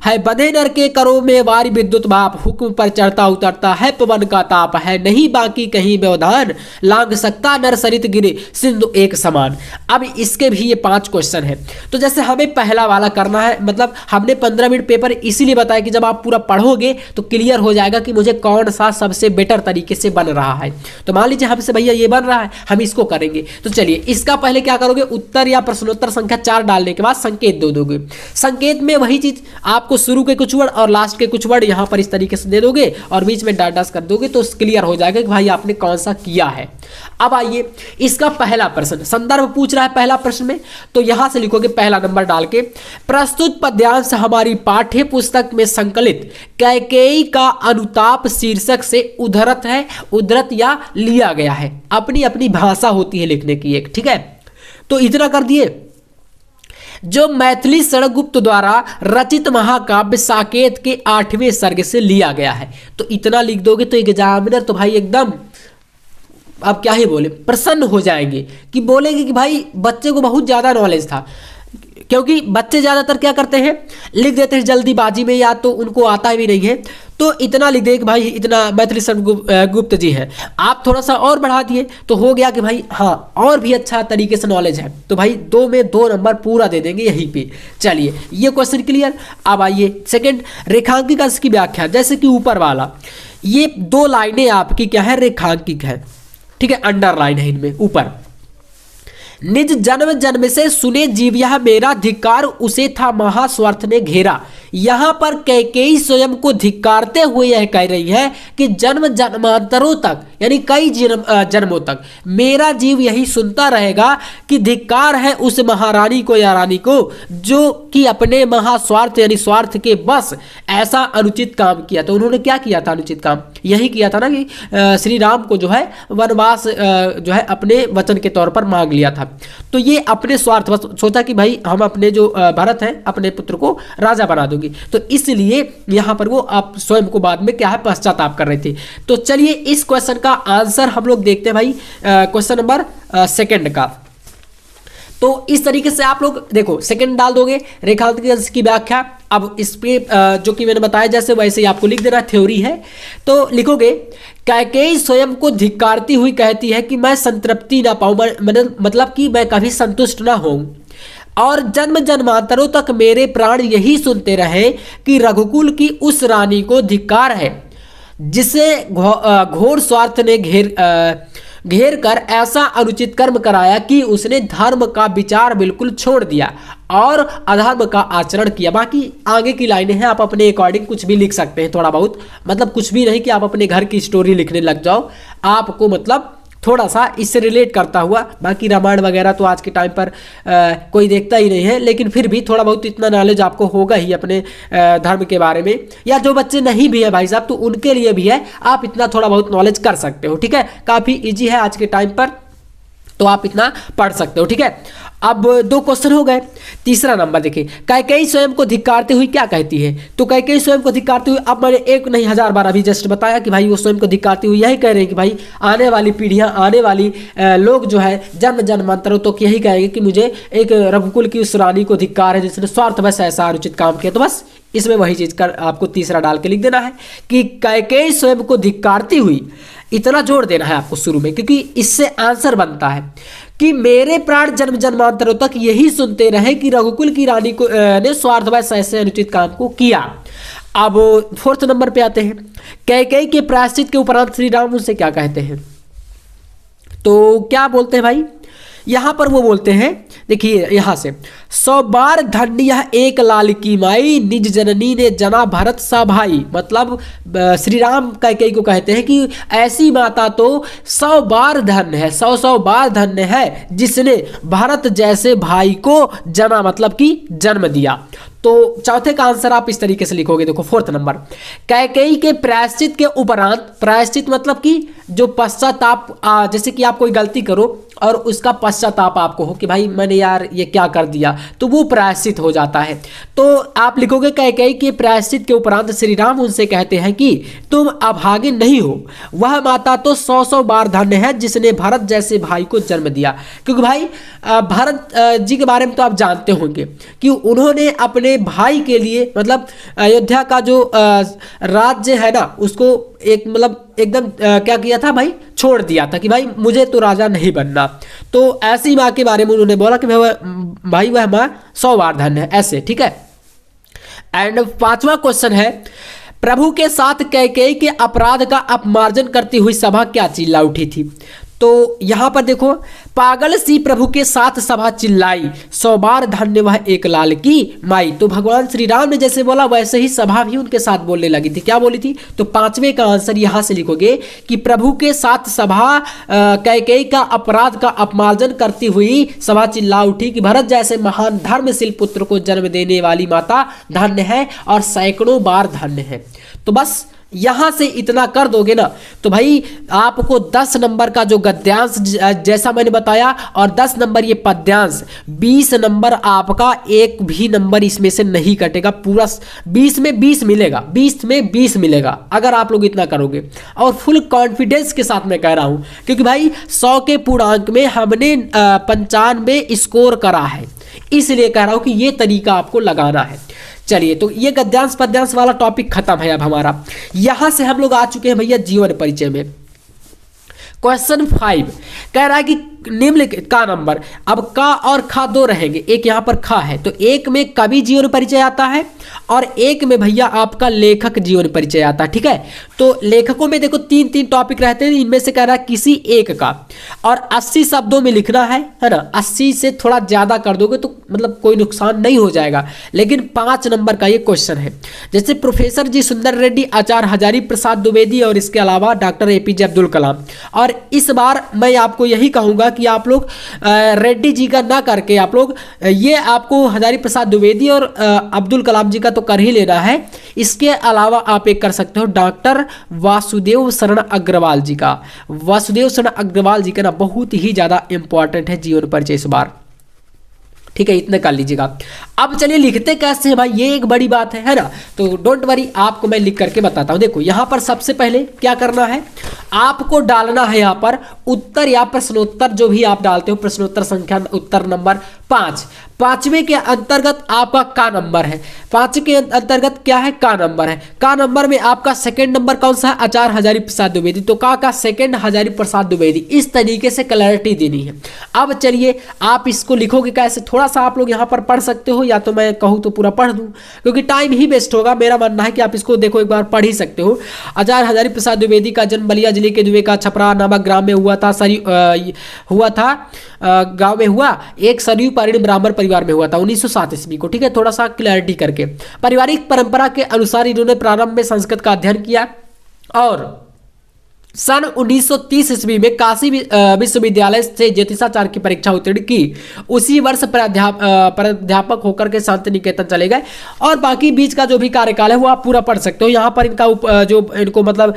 है, बंधे नर के करो में वारी विद्युत भाप, हुक्म पर चढ़ता उतरता है पवन का ताप, है नहीं बाकी कहीं व्यवधान, लांग सकता नर सरित गिरे सिंधु एक समान। अब इसके भी ये 5 क्वेश्चन है। तो जैसे हमें पहला वाला करना है, मतलब हमने 15 मिनट पेपर इसीलिए बताया कि जब आप पूरा पढ़ोगे तो क्लियर हो जाएगा कि मुझे कौन सा सबसे बेटर तरीके से बन रहा है। तो मान लीजिए हमसे भैया ये बन रहा है, हम इसको करेंगे। तो चलिए, इसका पहले क्या करोगे, उत्तर या प्रश्नोत्तर संख्या 4 डालने के बाद संकेत दे दोगे। संकेत में वही चीज आपको शुरू के कुछ वर्ड और लास्ट के कुछ वर्ड यहां पर इस तरीके से दे दोगे और बीच में डॉट डॉट कर दोगे, तो क्लियर हो जाएगा कि भाई आपने कौन सा किया है। अब आइए, इसका पहला प्रश्न, संदर्भ पूछ रहा है पहला प्रश्न में, तो यहां से लिखोगे पहला नंबर डाल के, प्रस्तुत पद्यांश हमारी पाठ्य पुस्तक में संकलित कैकेयी का अनुताप शीर्षक से उद्धृत है, उद्धृत या लिया गया है। अपनी अपनी भाषा होती है लिखने की एक, ठीक है। तो इतना कर दिए। जो मैथिली शरण गुप्त द्वारा रचित महाकाव्य साकेत के 8वें सर्ग से लिया गया है, तो इतना लिख दोगे तो एग्जामिनर तो भाई एकदम, अब क्या ही बोले, प्रसन्न हो जाएंगे कि बोलेंगे कि भाई बच्चे को बहुत ज़्यादा नॉलेज था। क्योंकि बच्चे ज़्यादातर क्या करते हैं, लिख देते हैं जल्दीबाजी में, या तो उनको आता भी नहीं है। तो इतना लिख दे कि भाई इतना मैथिली शरण गुप्त जी है। आप थोड़ा सा और बढ़ा दिए तो हो गया कि भाई हाँ और भी अच्छा तरीके से नॉलेज है, तो भाई 2 में 2 नंबर पूरा दे देंगे यहीं पे। चलिए, ये क्वेश्चन क्लियर। अब आइए सेकंड, रेखांकित अंश की व्याख्या। जैसे कि ऊपर वाला, ये 2 लाइनें आपकी क्या है, रेखांकित है, ठीक है, अंडरलाइन है इनमें ऊपर। निज जन्म जन्म से सुने जीव यह मेरा धिक्कार, उसे था महास्वार्थ ने घेरा। यहां पर कैकेयी स्वयं को धिक्कारते हुए यह कह रही है कि जन्म जन्मांतरों तक, यानी कई जन्मों तक मेरा जीव यही सुनता रहेगा कि धिक्कार है उस महारानी को या रानी को जो कि अपने महास्वार्थ यानी स्वार्थ के बस ऐसा अनुचित काम किया। तो उन्होंने क्या किया था अनुचित काम? यही किया था ना कि श्री राम को जो है वनवास जो है अपने वचन के तौर पर मांग लिया था। तो ये अपने स्वार्थ बस सोचा कि भाई हम अपने जो भरत है अपने पुत्र को राजा बना दूंगी, तो इसलिए यहां पर वो आप स्वयं को बाद में क्या है पश्चाताप कर रहे थे। तो चलिए इस क्वेश्चन का आंसर हम लोग देखते हैं भाई क्वेश्चन नंबर सेकंड का। तो इस तरीके से आप लोग देखो सेकंड डाल दोगे, रेखांकित अंश की व्याख्या। अब इस पे जो कि मैंने बताया जैसे वैसे ही आपको लिख देना, थ्योरी है। तो लिखोगे कैकेयी स्वयं को धिक्कारती हुई कहती है कि मैं संतृप्ति ना पाऊं, मतलब कि मैं कभी संतुष्ट ना होऊं, और जन्म जन्मांतरों तक मेरे प्राण यही सुनते रहे कि रघुकुल की उस रानी को धिक्कार है जिसे घोर स्वार्थ ने घेर कर ऐसा अनुचित कर्म कराया कि उसने धर्म का विचार बिल्कुल छोड़ दिया और अधर्म का आचरण किया। बाकी आगे की लाइनें हैं, आप अपने अकॉर्डिंग कुछ भी लिख सकते हैं, थोड़ा बहुत, मतलब कुछ भी नहीं कि आप अपने घर की स्टोरी लिखने लग जाओ, आपको मतलब थोड़ा सा इससे रिलेट करता हुआ। बाकी रामायण वगैरह तो आज के टाइम पर कोई देखता ही नहीं है, लेकिन फिर भी थोड़ा बहुत इतना नॉलेज आपको होगा ही अपने धर्म के बारे में, या जो बच्चे नहीं भी है भाई साहब तो उनके लिए भी है, आप इतना थोड़ा बहुत नॉलेज कर सकते हो। ठीक है, काफ़ी इजी है आज के टाइम पर, तो आप इतना पढ़ सकते हो। ठीक है, अब दो क्वेश्चन हो गए। तीसरा नंबर देखिए, कैकेयी स्वयं को धिक्कारते हुई क्या कहती है। तो कैकेयी स्वयं को धिक्कारते हुए, अब मैंने एक नहीं हजार बार अभी जस्ट बताया कि भाई वो स्वयं को धिक्कारते हुए यही कह रहे हैं कि भाई आने वाली पीढ़ियां, आने वाली लोग जो है जन्म जन्मांतरों तो यही कहेंगे कि मुझे एक रघुकुल की उस रानी को धिक्कार है जिसने स्वार्थ बस ऐसा अनुचित काम किया। तो बस इसमें वही चीज कर आपको तीसरा डाल के लिख देना है कि कैकेयी स्वयं को धिक्कारती हुई, इतना जोड़ देना है आपको शुरू में, क्योंकि इससे आंसर बनता है कि मेरे प्राण जन्म जन्मांतरों तक यही सुनते रहे कि रघुकुल की रानी को ने स्वार्थवश ऐसे अनुचित काम को किया। अब फोर्थ नंबर पे आते हैं, कैकेयी के प्रायश्चित के उपरांत श्री राम उनसे क्या कहते हैं। तो क्या बोलते हैं भाई, यहां पर वो बोलते हैं, देखिए यहां से 100 बार धन्य यह एक लाल की माई, निज जननी ने जना भरत सा भाई। मतलब श्री राम कैकेयी को कहते हैं कि ऐसी माता तो 100 बार धन्य है, 100 बार धन्य है जिसने भरत जैसे भाई को जना, मतलब कि जन्म दिया। तो चौथे का आंसर आप इस तरीके से लिखोगे, देखो फोर्थ नंबर, कैकेयी के प्रायश्चित के उपरांत, प्रायश्चित मतलब कि जो पश्चाताप, जैसे कि आप कोई गलती करो और उसका पश्चाताप आपको हो कि भाई मैंने यार ये क्या कर दिया, तो वो प्रायश्चित हो जाता है। तो आप लिखोगे कैकेयी के प्रायश्चित के उपरांत श्री राम उनसे कहते हैं कि तुम अभागिन नहीं हो, वह माता तो 100 बार धन्य है जिसने भरत जैसे भाई को जन्म दिया। क्योंकि भाई भरत जी के बारे में तो आप जानते होंगे कि उन्होंने अपने भाई के लिए, मतलब अयोध्या का जो राज्य है ना उसको एक मतलब एकदम क्या किया था भाई, छोड़ दिया था कि भाई मुझे तो राजा नहीं बनना। तो ऐसी माँ के बारे में उन्होंने बोला कि भाई वह माँ 100 बार धन्य है, ऐसे। ठीक है, एंड पांचवा क्वेश्चन है, प्रभु के साथ कैकेयी के अपराध का अपमार्जन करती हुई सभा क्या चिल्ला उठी थी। तो यहां पर देखो, पागल सी प्रभु के साथ सभा चिल्लाई, 100 बार धन्य वह एक लाल की माई। तो भगवान श्री राम ने जैसे बोला वैसे ही सभा भी उनके साथ बोलने लगी थी। क्या बोली थी, तो पांचवें का आंसर यहां से लिखोगे कि प्रभु के साथ सभा कैकेयी का अपराध का अपमार्जन करती हुई सभा चिल्ला उठी कि भरत जैसे महान धर्मशील पुत्र को जन्म देने वाली माता धन्य है और सैकड़ों बार धन्य है। तो बस यहां से इतना कर दोगे ना तो भाई आपको 10 नंबर का जो गद्यांश जैसा मैंने बताया और 10 नंबर ये पद्यांश, 20 नंबर आपका एक भी नंबर इसमें से नहीं कटेगा। पूरा 20 में 20 मिलेगा, 20 में 20 मिलेगा अगर आप लोग इतना करोगे। और फुल कॉन्फिडेंस के साथ मैं कह रहा हूं क्योंकि भाई 100 के पूर्णांक में हमने 95 स्कोर करा है, इसलिए कह रहा हूं कि ये तरीका आपको लगाना है। चलिए, तो ये गद्यांश पद्यांश वाला टॉपिक खत्म है। अब हमारा यहां से हम लोग आ चुके हैं भैया जीवन परिचय में। क्वेश्चन 5 कह रहा है कि निम्नलिखित का नंबर, अब का और खा दो रहेंगे, एक यहाँ पर खा है तो एक में कवि जीवन परिचय आता है और एक में भैया आपका लेखक जीवन परिचय आता है। ठीक है, तो लेखकों में देखो तीन तीन टॉपिक रहते हैं, इनमें से कह रहा है किसी एक का, और 80 शब्दों में लिखना है ना। 80 से थोड़ा ज्यादा कर दोगे तो मतलब कोई नुकसान नहीं हो जाएगा, लेकिन 5 नंबर का ये क्वेश्चन है। जैसे प्रोफेसर जी सुंदर रेड्डी, आचार्य हजारी प्रसाद द्विवेदी और इसके अलावा डॉक्टर APJ अब्दुल कलाम। और इस बार मैं आपको यही कहूंगा कि आप लोग रेड्डी जी का ना करके आप लोग ये आपको हजारी प्रसाद द्विवेदी और अब्दुल कलाम जी का तो कर ही लेना है। इसके अलावा आप एक कर सकते हो डॉक्टर वासुदेव शरण अग्रवाल जी का। वासुदेव शरण अग्रवाल जी का ना बहुत ही ज्यादा इंपॉर्टेंट है जीवन परिचय इस बार। ठीक है, इतने कर लीजिएगा। अब चलिए लिखते कैसे हैं भाई, ये एक बड़ी बात है ना। तो डोंट वरी, आपको मैं लिख करके बताता हूं। देखो यहाँ पर सबसे पहले क्या करना है, आपको डालना है यहाँ पर उत्तर या प्रश्नोत्तर, जो भी आप डालते हो प्रश्नोत्तर संख्या उत्तर नंबर 5। 5वें के अंतर्गत आपका का नंबर है, 5 के अंतर्गत क्या है, का नंबर है। का नंबर में आपका सेकंड नंबर कौन सा है, आचार्य हजारी प्रसाद द्विवेदी, तो का सेकंड हजारी प्रसाद द्विवेदी। इस तरीके से क्लैरिटी देनी है। अब चलिए आप इसको लिखोगे कैसे, थोड़ा सा आप लोग यहाँ पर पढ़ सकते हो, या तो मैं कहूँ तो पूरा पढ़ दूँ क्योंकि टाइम ही वेस्ट होगा। मेरा मानना है कि आप इसको देखो एक बार पढ़ ही सकते हो। आचार्य हजारी प्रसाद द्विवेदी का जन्म बलिया जिले के दुबे का छपरा नामक ग्राम में हुआ था। गांव में हुआ, एक सरयू पारिणी ब्राह्मण परिवार में हुआ था 1907 ईस्वी को। ठीक है, थोड़ा सा क्लैरिटी करके। पारिवारिक परंपरा के अनुसार इन्होंने प्रारंभ में संस्कृत का अध्ययन किया और सन 1930 ईस्वी में काशी विश्वविद्यालय से ज्योतिषाचार्य की परीक्षा उत्तीर्ण की। उसी वर्ष प्राध्यापक होकर के शांति निकेतन चले गए। और बाकी बीच का जो भी कार्यकाल है वो आप पूरा पढ़ सकते हो। यहाँ पर इनका जो इनको मतलब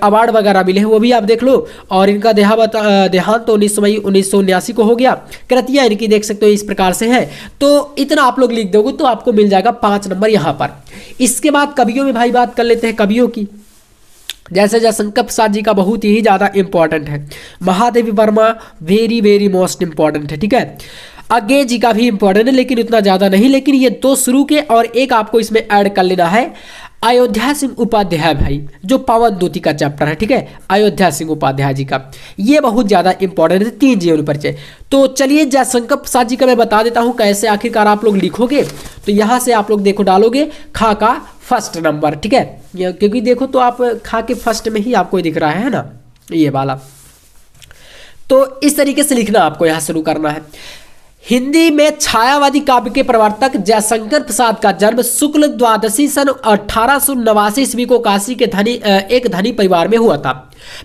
अवार्ड वगैरह मिले हैं वो भी आप देख लो। और इनका देहांत तो 19 मई 1979 को हो गया। कृतियाँ इनकी देख सकते हो इस प्रकार से है। तो इतना आप लोग लिख दोगे तो आपको मिल जाएगा 5 नंबर यहाँ पर। इसके बाद कवियों में भाई बात कर लेते हैं कवियों की। जैसे जयशंकर प्रसाद जी का बहुत ही ज़्यादा इंपॉर्टेंट है। Mahadevi Verma very very most important है। ठीक है, अज्ञे जी का भी इंपॉर्टेंट है लेकिन उतना ज़्यादा नहीं। लेकिन ये 2 शुरू के और एक आपको इसमें ऐड कर लेना है अयोध्या सिंह उपाध्याय भाई, जो पवन दूती का चैप्टर है। ठीक है, अयोध्या सिंह उपाध्याय जी का ये बहुत ज़्यादा इंपॉर्टेंट है। 3 जीवन परिचय। तो चलिए जयशंकर प्रसाद जी का मैं बता देता हूँ कैसे आखिरकार आप लोग लिखोगे। तो यहाँ से आप लोग देखो डालोगे खा का फर्स्ट नंबर। ठीक है, क्योंकि देखो तो आप खा के फर्स्ट में ही आपको दिख रहा है ना ये वाला। तो इस तरीके से लिखना आपको यहाँ शुरू करना है। हिंदी में छायावादी काव्य के प्रवर्तक जयशंकर प्रसाद का जन्म शुक्ल द्वादशी सन 1889 ईस्वी को काशी के एक धनी परिवार में हुआ था।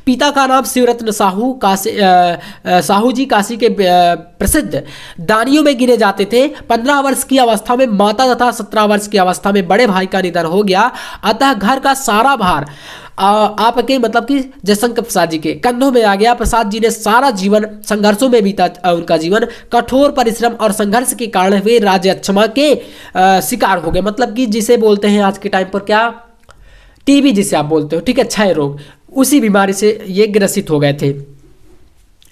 पिता का नाम शिवरत्न साहू जी काशी के प्रसिद्ध दानियों में गिने जाते थे। 15 वर्ष की अवस्था में माता तथा 17 वर्ष की अवस्था में बड़े भाई का निधन हो गया। अतः घर का सारा भार आपके मतलब कि जयशंकर प्रसाद जी के कंधों में आ गया। प्रसाद जी ने सारा जीवन संघर्षों में बीता। उनका जीवन कठोर परिश्रम और संघर्ष के कारण वे राज्यक्षमा के शिकार हो गए। मतलब कि जिसे बोलते हैं आज के टाइम पर क्या, टीबी जिसे आप बोलते हो। ठीक है, क्षय रोग, उसी बीमारी से ये ग्रसित हो गए थे।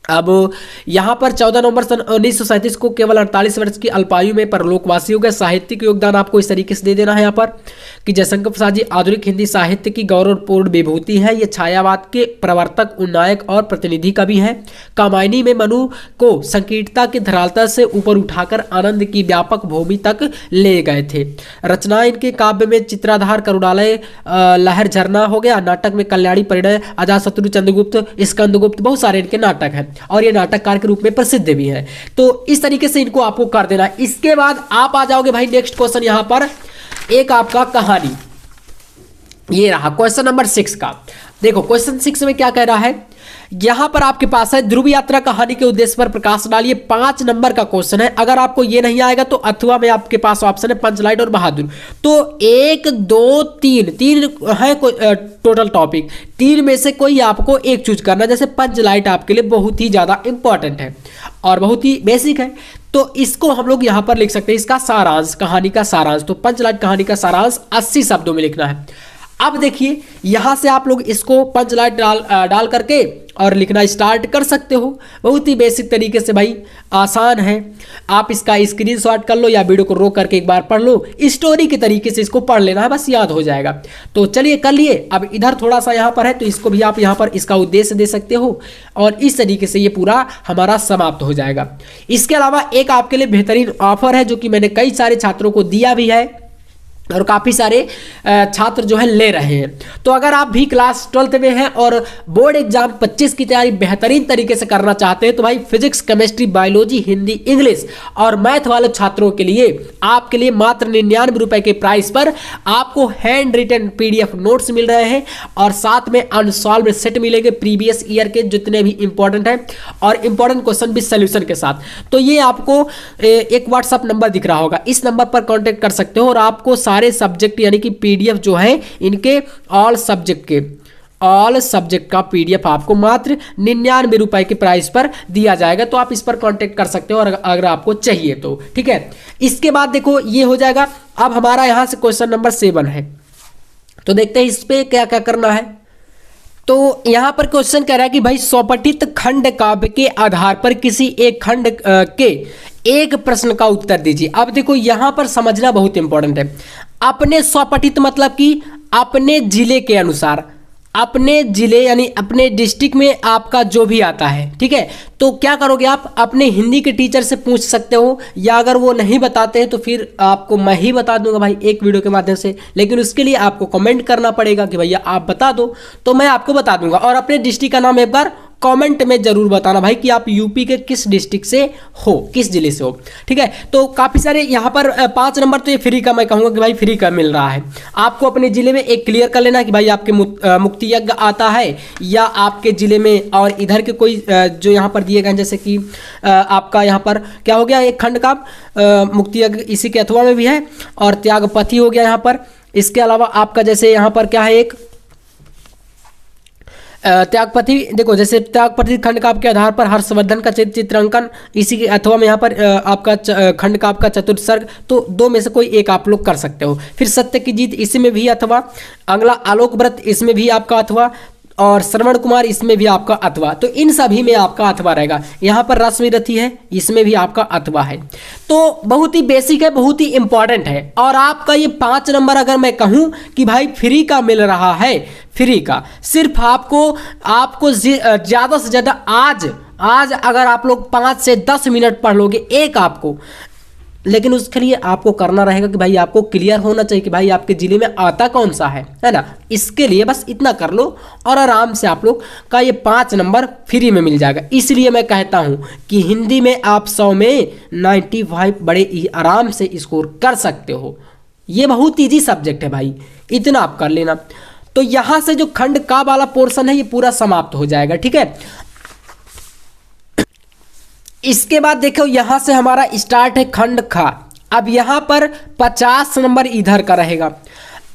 अब यहाँ पर 14 नवंबर सन 1937 को केवल 48 वर्ष की अल्पायु में परलोकवासी हो गए। साहित्यिक योगदान आपको इस तरीके से दे देना है यहाँ पर कि जयशंकर प्रसाद जी आधुनिक हिंदी साहित्य की गौरवपूर्ण विभूति है। ये छायावाद के प्रवर्तक, उन्नायक और प्रतिनिधि कवि हैं। कामायनी में मनु को संकीर्णता के धरातल से ऊपर उठाकर आनंद की व्यापक भूमि तक ले गए थे। रचना इनके काव्य में चित्राधार, करुणालय, लहर झरना हो गया। नाटक में कल्याणी, परिणय, अजातशत्रु, चंद्रगुप्त, स्कंदगुप्त, बहुत सारे इनके नाटक हैं और ये नाटककार के रूप में प्रसिद्ध भी है। तो इस तरीके से इनको आपको कर देना है। इसके बाद आप आ जाओगे भाई नेक्स्ट क्वेश्चन यहाँ पर, एक आपका कहानी। ये रहा क्वेश्चन नंबर 6 का। देखो क्वेश्चन 6 में क्या कह रहा है, यहां पर आपके पास है ध्रुव यात्रा कहानी के उद्देश्य पर प्रकाश डालिए। 5 नंबर का क्वेश्चन है। अगर आपको ये नहीं आएगा तो अथवा में आपके पास ऑप्शन है पंचलाइट और बहादुर। तो 1 2 3 है टोटल टॉपिक। 3 में से कोई आपको एक चूज करना। जैसे पंचलाइट आपके लिए बहुत ही ज्यादा इंपॉर्टेंट है और बहुत ही बेसिक है, तो इसको हम लोग यहां पर लिख सकते हैं। इसका सारांश, कहानी का सारांश। तो पंचलाइट कहानी का सारांश 80 शब्दों में लिखना है। अब देखिए यहाँ से आप लोग इसको पंच लाइन डाल करके और लिखना स्टार्ट कर सकते हो। बहुत ही बेसिक तरीके से भाई, आसान है। आप इसका स्क्रीनशॉट कर लो या वीडियो को रोक करके एक बार पढ़ लो, स्टोरी के तरीके से इसको पढ़ लेना है, बस याद हो जाएगा। तो चलिए कर लिए। अब इधर थोड़ा सा यहाँ पर है तो इसको भी आप यहाँ पर इसका उद्देश्य दे सकते हो और इस तरीके से ये पूरा हमारा समाप्त हो जाएगा। इसके अलावा एक आपके लिए बेहतरीन ऑफर है जो कि मैंने कई सारे छात्रों को दिया भी है और काफ़ी सारे छात्र जो है ले रहे हैं। तो अगर आप भी क्लास 12th में हैं और बोर्ड एग्जाम 25 की तैयारी बेहतरीन तरीके से करना चाहते हैं तो भाई physics, chemistry, biology, Hindi, English और मैथ वाले छात्रों के लिए आपके लिए मात्र 99 रुपए के प्राइस पर आपको हैंड रिटन PDF नोट्स मिल रहे हैं और साथ में अनसॉल्व सेट मिलेंगे प्रीवियस ईयर के जितने भी इंपॉर्टेंट हैं और इंपॉर्टेंट क्वेश्चन भी सोल्यूशन के साथ। तो ये आपको एक व्हाट्सअप नंबर दिख रहा होगा, इस नंबर पर कॉन्टेक्ट कर सकते हो और आपको सारे सब्जेक्ट यानी कि PDF जो है इनके ऑल सब्जेक्ट का PDF आपको मात्र 99 रुपए के प्राइस पर दिया जाएगा। तो आप इस पर कांटेक्ट कर सकते हो और अगर आपको चाहिए तो ठीक है। इसके बाद देखो ये हो जाएगा। अब हमारा यहां से क्वेश्चन नंबर 7 है, तो देखते हैं इस पे क्या क्या करना है। तो यहां पर क्वेश्चन कह रहा है कि भाई स्वपठित खंड काव्य के आधार पर किसी एक खंड के एक प्रश्न का उत्तर दीजिए। अब देखो यहां पर समझना बहुत इंपॉर्टेंट है। अपने स्वपठित मतलब कि अपने जिले के अनुसार, अपने जिले यानी अपने डिस्ट्रिक्ट में आपका जो भी आता है, ठीक है। तो क्या करोगे आप अपने हिंदी के टीचर से पूछ सकते हो या अगर वो नहीं बताते हैं तो फिर आपको मैं ही बता दूंगा भाई एक वीडियो के माध्यम से, लेकिन उसके लिए आपको कमेंट करना पड़ेगा कि भैया आप बता दो, तो मैं आपको बता दूंगा। और अपने डिस्ट्रिक्ट का नाम एक बार कमेंट में जरूर बताना भाई कि आप यूपी के किस डिस्ट्रिक्ट से हो, किस जिले से हो, ठीक है। तो काफ़ी सारे यहाँ पर 5 नंबर तो ये फ्री का मैं कहूँगा कि भाई फ्री का मिल रहा है। आपको अपने ज़िले में एक क्लियर कर लेना कि भाई आपके मुक्ति यज्ञ आता है या आपके ज़िले में और इधर के कोई जो यहाँ पर दिए गए जैसे कि आपका यहाँ पर क्या हो गया एक खंड का मुक्ति यज्ञ इसी के अथवा में भी है और त्यागपति हो गया यहाँ पर। इसके अलावा आपका जैसे यहाँ पर क्या है एक त्यागपति, देखो जैसे त्यागपति खंड काव्य के आधार पर हर्षवर्धन का चित्रांकन इसी के अथवा में यहाँ पर आपका खंड काव्य का चतुर्थ सर्ग, तो 2 में से कोई एक आप लोग कर सकते हो। फिर सत्य की जीत इसमें भी अथवा, अगला आलोक व्रत इसमें भी आपका अथवा और श्रवण कुमार इसमें भी आपका अथवा। तो इन सभी में आपका अथवा रहेगा। यहाँ पर रश्मि रथी है इसमें भी आपका अथवा है। तो बहुत ही बेसिक है, बहुत ही इंपॉर्टेंट है। और आपका ये 5 नंबर अगर मैं कहूँ कि भाई फ्री का मिल रहा है, फ्री का सिर्फ आपको ज़्यादा से ज़्यादा आज अगर आप लोग 5 से 10 मिनट पढ़ लोगे एक आपको, लेकिन उसके लिए आपको करना रहेगा कि भाई आपको क्लियर होना चाहिए कि भाई आपके ज़िले में आता कौन सा है ना। इसके लिए बस इतना कर लो और आराम से आप लोग का ये 5 नंबर फ्री में मिल जाएगा। इसलिए मैं कहता हूँ कि हिंदी में आप 100 में 95 बड़े आराम से स्कोर कर सकते हो। ये बहुत ईजी सब्जेक्ट है भाई, इतना आप कर लेना। तो यहाँ से जो खंड का वाला पोर्शन है ये पूरा समाप्त हो जाएगा, ठीक है। इसके बाद देखो यहां से हमारा स्टार्ट है खंड खा। अब यहां पर 50 नंबर इधर का रहेगा।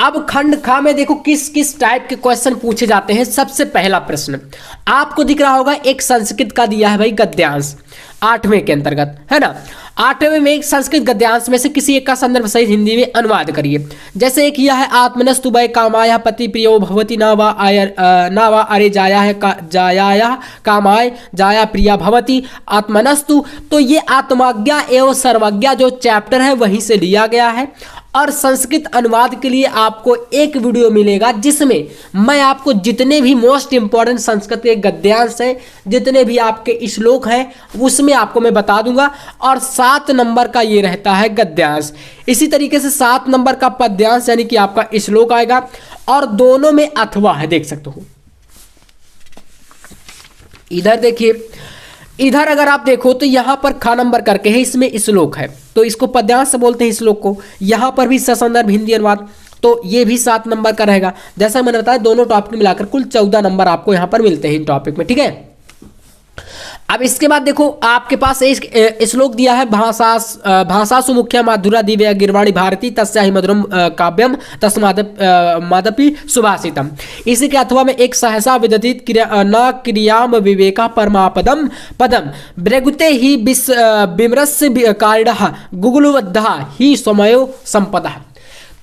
अब खंड खा में देखो किस किस टाइप के क्वेश्चन पूछे जाते हैं। सबसे पहला प्रश्न आपको दिख रहा होगा, एक संस्कृत का दिया है भाई गद्यांश 8वें के अंतर्गत, है ना। 8वें में एक संस्कृत गद्यांश में से किसी एक का संदर्भ सहित हिंदी में अनुवाद करिए। जैसे एक यह है आत्मनस्तु वै कामाय पति प्रियो भवति ना वा अरे जाया कामाय जाया प्रिया भवति आत्मनस्तु। तो ये आत्मज्ञा एवं सर्वज्ञा जो चैप्टर है वहीं से लिया गया है। और संस्कृत अनुवाद के लिए आपको एक वीडियो मिलेगा जिसमें मैं आपको जितने भी मोस्ट इंपॉर्टेंट संस्कृत के गद्यांश हैं, जितने भी आपके श्लोक हैं, उसमें आपको मैं बता दूंगा। और 7 नंबर का ये रहता है गद्यांश। इसी तरीके से 7 नंबर का पद्यांश यानी कि आपका श्लोक आएगा और दोनों में अथवा है, देख सकते हो। इधर देखिए, इधर अगर आप देखो तो यहाँ पर खा नंबर करके है, इसमें श्लोक है तो इसको पद्यांश से बोलते हैं श्लोक को। यहाँ पर भी ससंदर्भ हिंदी अनुवाद, तो ये भी 7 नंबर का रहेगा। जैसा मैंने बताया दोनों टॉपिक मिलाकर कुल 14 नंबर आपको यहाँ पर मिलते हैं इन टॉपिक में, ठीक है। अब इसके बाद देखो आपके पास एक श्लोक दिया है भाषासु मुख्या माधुरा दिव्या गिरवाणी भारती तस्या ही मधुरम काव्यम तस्मादपि सुभाषितम। इसी के अथवा में एक सहसा विदतित न क्रियाम विवेका परमापदम पदम ब्रगुते ही विमरस्य कारिणः गुगुलुवद्धः ही स्वमयो संपदः।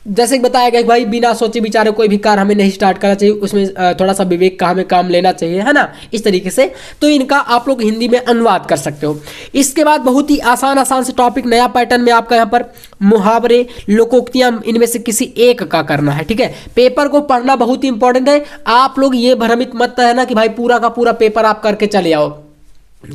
जैसे कि बताया गया कि भाई बिना सोचे विचारे कोई भी कार्य हमें नहीं स्टार्ट करना चाहिए, उसमें थोड़ा सा विवेक का हमें काम लेना चाहिए, है ना, इस तरीके से। तो इनका आप लोग हिंदी में अनुवाद कर सकते हो। इसके बाद बहुत ही आसान से टॉपिक नया पैटर्न में आपका यहाँ पर मुहावरे, लोकोक्तियां, इनमें से किसी एक का करना है, ठीक है। पेपर को पढ़ना बहुत ही इंपॉर्टेंट है। आप लोग ये भ्रमित मत रहना कि भाई पूरा का पूरा पेपर आप करके चले आओ,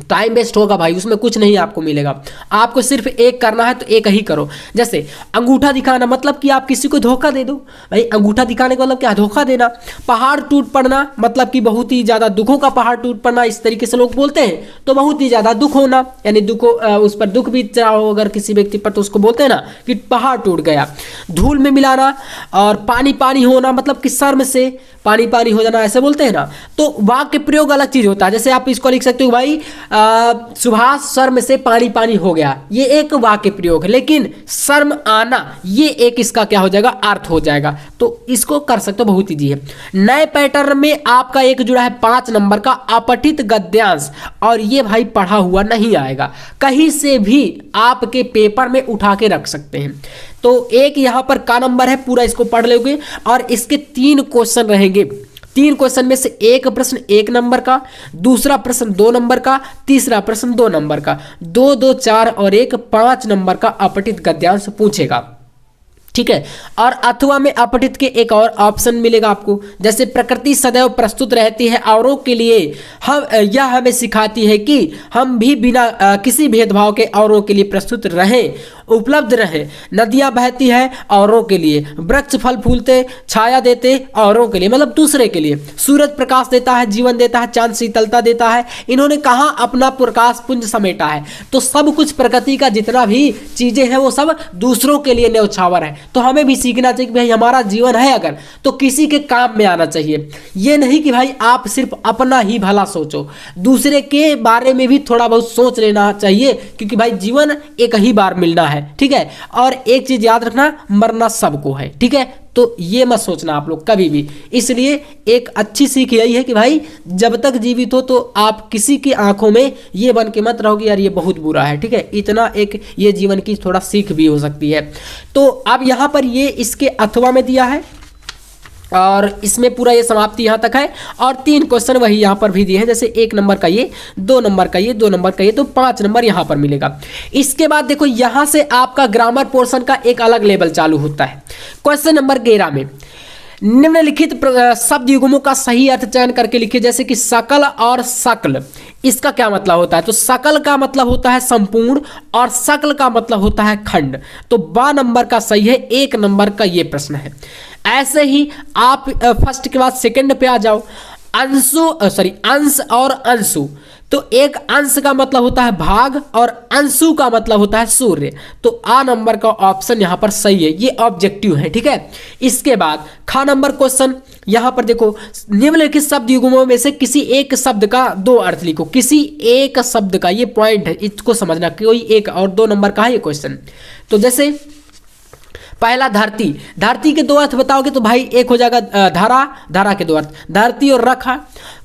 टाइम वेस्ट होगा भाई, उसमें कुछ नहीं आपको मिलेगा। आपको सिर्फ एक करना है तो एक ही करो। जैसे अंगूठा दिखाना मतलब कि आप किसी को धोखा दे दो, भाई अंगूठा दिखाने का मतलब क्या, धोखा देना। पहाड़ टूट पड़ना मतलब कि बहुत ही ज़्यादा दुखों का पहाड़ टूट पड़ना, इस तरीके से लोग बोलते हैं, तो बहुत ही ज़्यादा दुख होना, यानी उस पर दुख बीत रहा हो अगर किसी व्यक्ति पर, तो उसको बोलते हैं ना कि पहाड़ टूट गया। धूल में मिलाना और पानी पानी होना मतलब कि शर्म से पानी पानी हो जाना, ऐसे बोलते हैं ना। तो वाक्य प्रयोग अलग चीज़ होता है। जैसे आप इसको लिख सकते हो भाई सुभाष शर्म से पानी पानी हो गया, ये एक वाक्य प्रयोग है। लेकिन शर्म आना ये एक इसका क्या हो जाएगा, अर्थ हो जाएगा। तो इसको कर सकते हो, बहुत ईजी है। नए पैटर्न में आपका एक जुड़ा है 5 नंबर का अपठित गद्यांश, और ये भाई पढ़ा हुआ नहीं आएगा, कहीं से भी आपके पेपर में उठा के रख सकते हैं। तो एक यहाँ पर का नंबर है, पूरा इसको पढ़ लोगे और इसके 3 क्वेश्चन रहेंगे। 3 क्वेश्चन में से एक प्रश्न 1 नंबर का, दूसरा प्रश्न 2 नंबर का, तीसरा प्रश्न 2 नंबर का, 2 2 4 और 1 5 नंबर का अपठित गद्यांश पूछेगा, ठीक है। और अथवा में अपठित के एक और ऑप्शन मिलेगा आपको, जैसे प्रकृति सदैव प्रस्तुत रहती है औरों के लिए, यह हमें सिखाती है कि हम भी बिना किसी भेदभाव के औरों के लिए प्रस्तुत रहें, उपलब्ध रहें। नदियां बहती है औरों के लिए, वृक्ष फल फूलते छाया देते औरों के लिए, मतलब दूसरे के लिए। सूरज प्रकाश देता है, जीवन देता है, चांद शीतलता देता है, इन्होंने कहाँ अपना प्रकाश पुंज समेटा है। तो सब कुछ प्रकृति का जितना भी चीजें हैं वो सब दूसरों के लिए न्यौछावर है। तो हमें भी सीखना चाहिए कि भाई हमारा जीवन है अगर, तो किसी के काम में आना चाहिए। ये नहीं कि भाई आप सिर्फ अपना ही भला सोचो, दूसरे के बारे में भी थोड़ा बहुत सोच लेना चाहिए, क्योंकि भाई जीवन एक ही बार मिलना है, ठीक है। और एक चीज याद रखना, मरना सबको है, ठीक है। तो ये मत सोचना आप लोग कभी भी। इसलिए एक अच्छी सीख यही है कि भाई जब तक जीवित हो तो आप किसी की आंखों में ये बन के मत रहोगे यार ये बहुत बुरा है, ठीक है। इतना एक ये जीवन की थोड़ा सीख भी हो सकती है। तो अब यहाँ पर ये इसके अथवा में दिया है और इसमें पूरा ये समाप्ति यहाँ तक है। और 3 क्वेश्चन वही यहाँ पर भी दिए हैं, जैसे 1 नंबर का ये, 2 नंबर का ये, 2 नंबर का ये, तो 5 नंबर यहाँ पर मिलेगा। इसके बाद देखो यहाँ से आपका ग्रामर पोर्शन का एक अलग लेवल चालू होता है। क्वेश्चन नंबर 11 में निम्नलिखित शब्द युग्मों का सही अर्थ चयन करके लिखिए। जैसे कि सकल और शकल, इसका क्या मतलब होता है, तो सकल का मतलब होता है संपूर्ण और शकल का मतलब होता है खंड। तो 12 नंबर का सही है, 1 नंबर का ये प्रश्न है। ऐसे ही आप फर्स्ट के बाद सेकंड पे आ जाओ। अंश और अंशु, तो एक अंश का मतलब होता है भाग और अंशु का मतलब होता है सूर्य। तो आ नंबर का ऑप्शन यहाँ पर सही है, ये ऑब्जेक्टिव है, ठीक है। इसके बाद खा नंबर क्वेश्चन, यहाँ पर देखो निम्नलिखित शब्द युग्मों में से किसी एक शब्द का 2 अर्थ लिखो। किसी एक शब्द का, ये पॉइंट है, इसको समझना, कोई एक, और 2 नंबर का है ये क्वेश्चन। तो जैसे पहला धरती, धरती के 2 अर्थ बताओगे तो भाई एक हो जाएगा धरा, धरा के 2 अर्थ, धरती और रखा।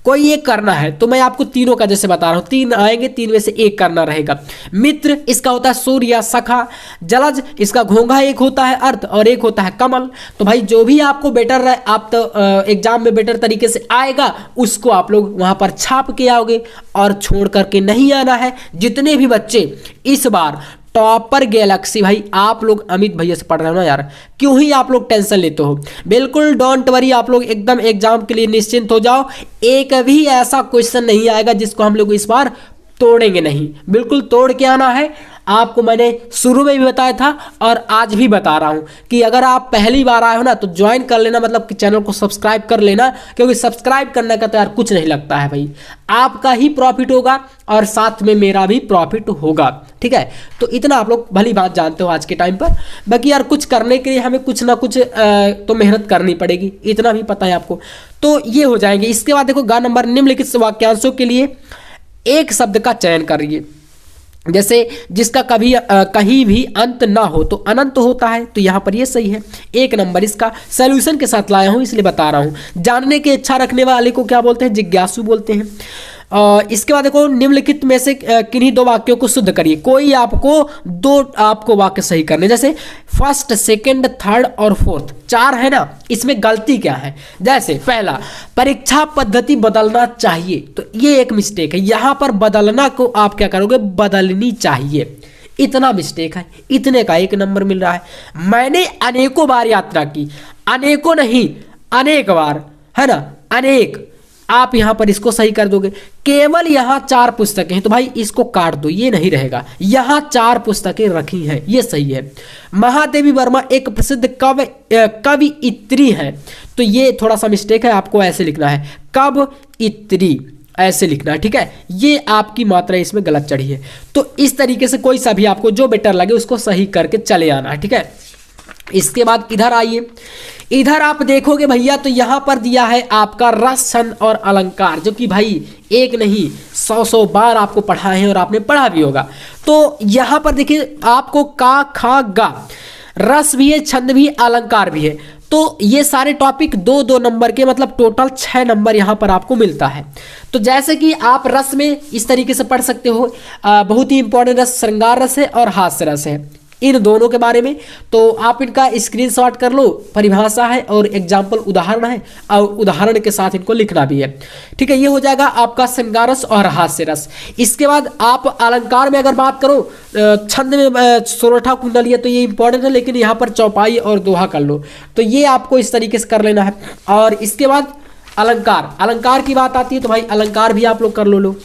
कोई एक करना है तो मैं आपको तीनों का जैसे बता रहा हूँ, 3 आएंगे, 3 में से एक करना रहेगा। मित्र, इसका होता है सूर्य या सखा। जलज, इसका घोंघा एक होता है अर्थ और एक होता है कमल। तो भाई जो भी आपको बेटर रहे, आप तो एग्जाम में बेटर तरीके से आएगा उसको आप लोग वहाँ पर छाप के आओगे और छोड़ करके नहीं आना है। जितने भी बच्चे इस बार टॉपर गैलेक्सी, भाई आप लोग अमित भैया से पढ़ रहे हो ना यार, क्यों ही आप लोग टेंशन लेते हो। बिल्कुल डोंट वरी, आप लोग एकदम एग्जाम के लिए निश्चिंत हो जाओ। एक भी ऐसा क्वेश्चन नहीं आएगा जिसको हम लोग इस बार तोड़ेंगे नहीं, बिल्कुल तोड़ के आना है। आपको मैंने शुरू में भी बताया था और आज भी बता रहा हूं कि अगर आप पहली बार आए हो ना तो ज्वाइन कर लेना, मतलब कि चैनल को सब्सक्राइब कर लेना, क्योंकि सब्सक्राइब करने का तो यार कुछ नहीं लगता है भाई, आपका ही प्रॉफिट होगा और साथ में मेरा भी प्रॉफिट होगा, ठीक है। तो इतना आप लोग भली बात जानते हो आज के टाइम पर। बाकी यार कुछ करने के लिए हमें कुछ ना कुछ तो मेहनत करनी पड़ेगी, इतना भी पता है आपको। तो ये हो जाएंगे। इसके बाद देखो गा नंबर, निम्नलिखित वाक्यांशों के लिए एक शब्द का चयन करिए। जैसे जिसका कभी कहीं भी अंत ना हो तो अनंत होता है, तो यहाँ पर ये सही है। 1 नंबर इसका सॉल्यूशन के साथ लाया हूँ इसलिए बता रहा हूँ। जानने की इच्छा रखने वाले को क्या बोलते हैं, जिज्ञासु बोलते हैं। इसके बाद देखो, निम्नलिखित में से किन्हीं दो वाक्यों को शुद्ध करिए। कोई आपको दो आपको वाक्य सही करने, जैसे फर्स्ट, सेकंड, थर्ड और फोर्थ, चार है ना, इसमें गलती क्या है। जैसे पहला, परीक्षा पद्धति बदलना चाहिए, तो ये एक मिस्टेक है। यहां पर बदलना को आप क्या करोगे, बदलनी चाहिए, इतना मिस्टेक है, इतने का 1 नंबर मिल रहा है। मैंने अनेकों बार यात्रा की, अनेकों नहीं अनेक बार, है ना, अनेक, आप यहां पर इसको सही कर दोगे। केवल यहां 4 पुस्तकें हैं, तो भाई इसको काट दो, ये नहीं रहेगा। यहां 4 पुस्तकें रखी हैं, ये सही है। महादेवी वर्मा एक प्रसिद्ध कवयित्री है, तो ये थोड़ा सा मिस्टेक है, आपको ऐसे लिखना है, कवयित्री ऐसे लिखना है, ठीक है। ये आपकी मात्रा इसमें गलत चढ़ी है। तो इस तरीके से कोई सा भी आपको जो बेटर लगे उसको सही करके चले आना है, ठीक है। इसके बाद इधर आइए, इधर आप देखोगे भैया, तो यहां पर दिया है आपका रस, छंद और अलंकार, जो कि भाई एक नहीं 100 बार आपको पढ़ा है और आपने पढ़ा भी होगा। तो यहां पर देखिए आपको का, खा, गा, रस भी है, छंद भी, अलंकार भी है। तो ये सारे टॉपिक 2-2 नंबर के, मतलब टोटल 6 नंबर यहाँ पर आपको मिलता है। तो जैसे कि आप रस में इस तरीके से पढ़ सकते हो, बहुत ही इंपॉर्टेंट रस श्रृंगार रस है और हास्य रस है, इन दोनों के बारे में। तो आप इनका स्क्रीनशॉट कर लो, परिभाषा है और एग्जाम्पल उदाहरण है, और उदाहरण के साथ इनको लिखना भी है, ठीक है। ये हो जाएगा आपका श्रृंगार रस और हास्य रस। इसके बाद आप अलंकार में अगर बात करो, छंद में सोरठा कुंडलिया, तो ये इंपॉर्टेंट है, लेकिन यहाँ पर चौपाई और दोहा कर लो, तो ये आपको इस तरीके से कर लेना है। और इसके बाद अलंकार, अलंकार की बात आती है, तो भाई अलंकार भी आप लोग कर लो।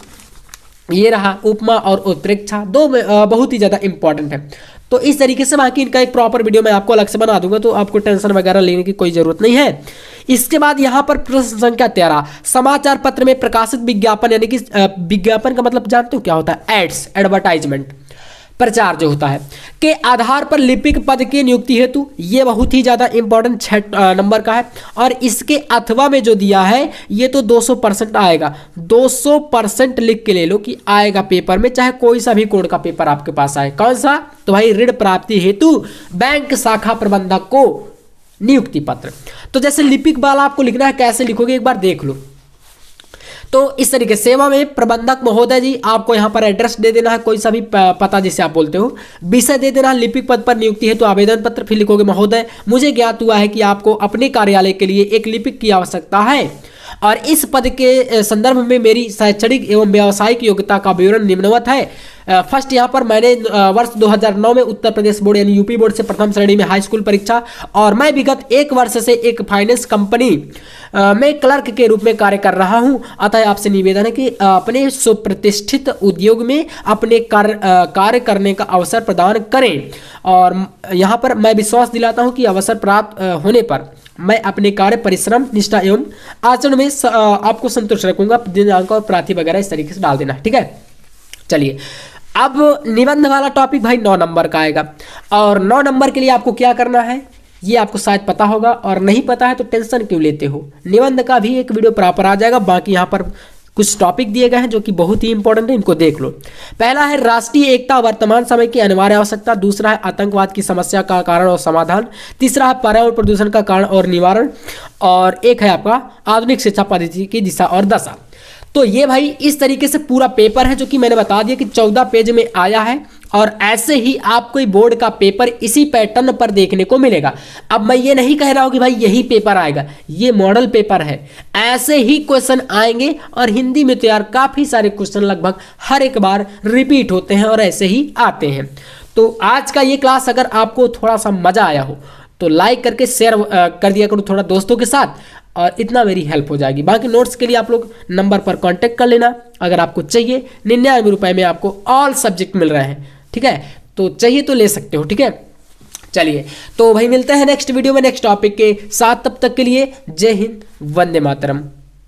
ये रहा उपमा और उत्प्रेक्षा, दो में बहुत ही ज़्यादा इंपॉर्टेंट है। तो इस तरीके से बाकी इनका एक प्रॉपर वीडियो मैं आपको अलग से बना दूंगा, तो आपको टेंशन वगैरह लेने की कोई जरूरत नहीं है। इसके बाद यहाँ पर प्रश्न संख्या 13, समाचार पत्र में प्रकाशित विज्ञापन, यानी कि विज्ञापन का मतलब जानते हो क्या होता है, एड्स, एडवर्टाइजमेंट, प्रचार जो होता है, के आधार पर लिपिक पद की नियुक्ति हेतु, ये बहुत ही ज़्यादा इंपॉर्टेंट 6 नंबर का है। और इसके अथवा में जो दिया है ये तो 200% आएगा, 200% लिख के ले लो कि आएगा पेपर में, चाहे कोई सा भी कोड का पेपर आपके पास आए। कौन सा, तो भाई ऋण प्राप्ति हेतु बैंक शाखा प्रबंधक को नियुक्ति पत्र। तो जैसे लिपिक वाला आपको लिखना है, कैसे लिखोगे एक बार देख लो। तो इस तरीके सेवा में प्रबंधक महोदय जी, आपको यहाँ पर एड्रेस दे देना है, कोई सा भी पता जिसे आप बोलते हो, विषय दे देना है, लिपिक पद पर नियुक्ति है तो आवेदन पत्र, फिर लिखोगे महोदय, मुझे ज्ञात हुआ है कि आपको अपने कार्यालय के लिए एक लिपिक की आवश्यकता है और इस पद के संदर्भ में मेरी शैक्षणिक एवं व्यावसायिक योग्यता का विवरण निम्नवत है। फर्स्ट यहाँ पर मैंने वर्ष 2009 में उत्तर प्रदेश बोर्ड यानी यूपी बोर्ड से प्रथम श्रेणी में हाई स्कूल परीक्षा, और मैं विगत 1 वर्ष से एक फाइनेंस कंपनी में क्लर्क के रूप में कार्य कर रहा हूं। अतः आपसे निवेदन है कि अपने सुप्रतिष्ठित उद्योग में अपने कार्य करने का अवसर प्रदान करें, और यहाँ पर मैं विश्वास दिलाता हूँ कि अवसर प्राप्त होने पर मैं अपने कार्य, परिश्रम, निष्ठा एवं आचरण में आपको संतुष्ट रखूंगा। दिनांक और प्रार्थी वगैरह इस तरीके से डाल देना, ठीक है। चलिए अब निबंध वाला टॉपिक भाई 9 नंबर का आएगा, और 9 नंबर के लिए आपको क्या करना है ये आपको शायद पता होगा, और नहीं पता है तो टेंशन क्यों लेते हो, निबंध का भी एक वीडियो प्रॉपर आ जाएगा। बाकी यहाँ पर कुछ टॉपिक दिए गए हैं जो कि बहुत ही इंपॉर्टेंट है, इनको देख लो। पहला है राष्ट्रीय एकता वर्तमान समय की अनिवार्य आवश्यकता, दूसरा है आतंकवाद की समस्या का कारण और समाधान, तीसरा है पर्यावरण प्रदूषण का कारण और निवारण, और एक है आपका आधुनिक शिक्षा पद्धति की दिशा और दशा। तो ये भाई इस तरीके से पूरा पेपर है जो कि मैंने बता दिया कि 14 पेज में आया है, और ऐसे ही आपको बोर्ड का पेपर इसी पैटर्न पर देखने को मिलेगा। अब मैं ये नहीं कह रहा हूं कि भाई यही पेपर आएगा, ये मॉडल पेपर है, ऐसे ही क्वेश्चन आएंगे, और हिंदी में तो यार काफी सारे क्वेश्चन लगभग हर एक बार रिपीट होते हैं और ऐसे ही आते हैं। तो आज का ये क्लास अगर आपको थोड़ा सा मजा आया हो तो लाइक करके शेयर कर दिया करो थोड़ा दोस्तों के साथ, और इतना मेरी हेल्प हो जाएगी। बाकी नोट्स के लिए आप लोग नंबर पर कांटेक्ट कर लेना अगर आपको चाहिए। 99 रुपए में आपको ऑल सब्जेक्ट मिल रहे हैं, ठीक है, तो चाहिए तो ले सकते हो, ठीक है। चलिए तो भाई मिलते हैं नेक्स्ट वीडियो में नेक्स्ट टॉपिक के साथ, तब तक के लिए जय हिंद, वंदे मातरम।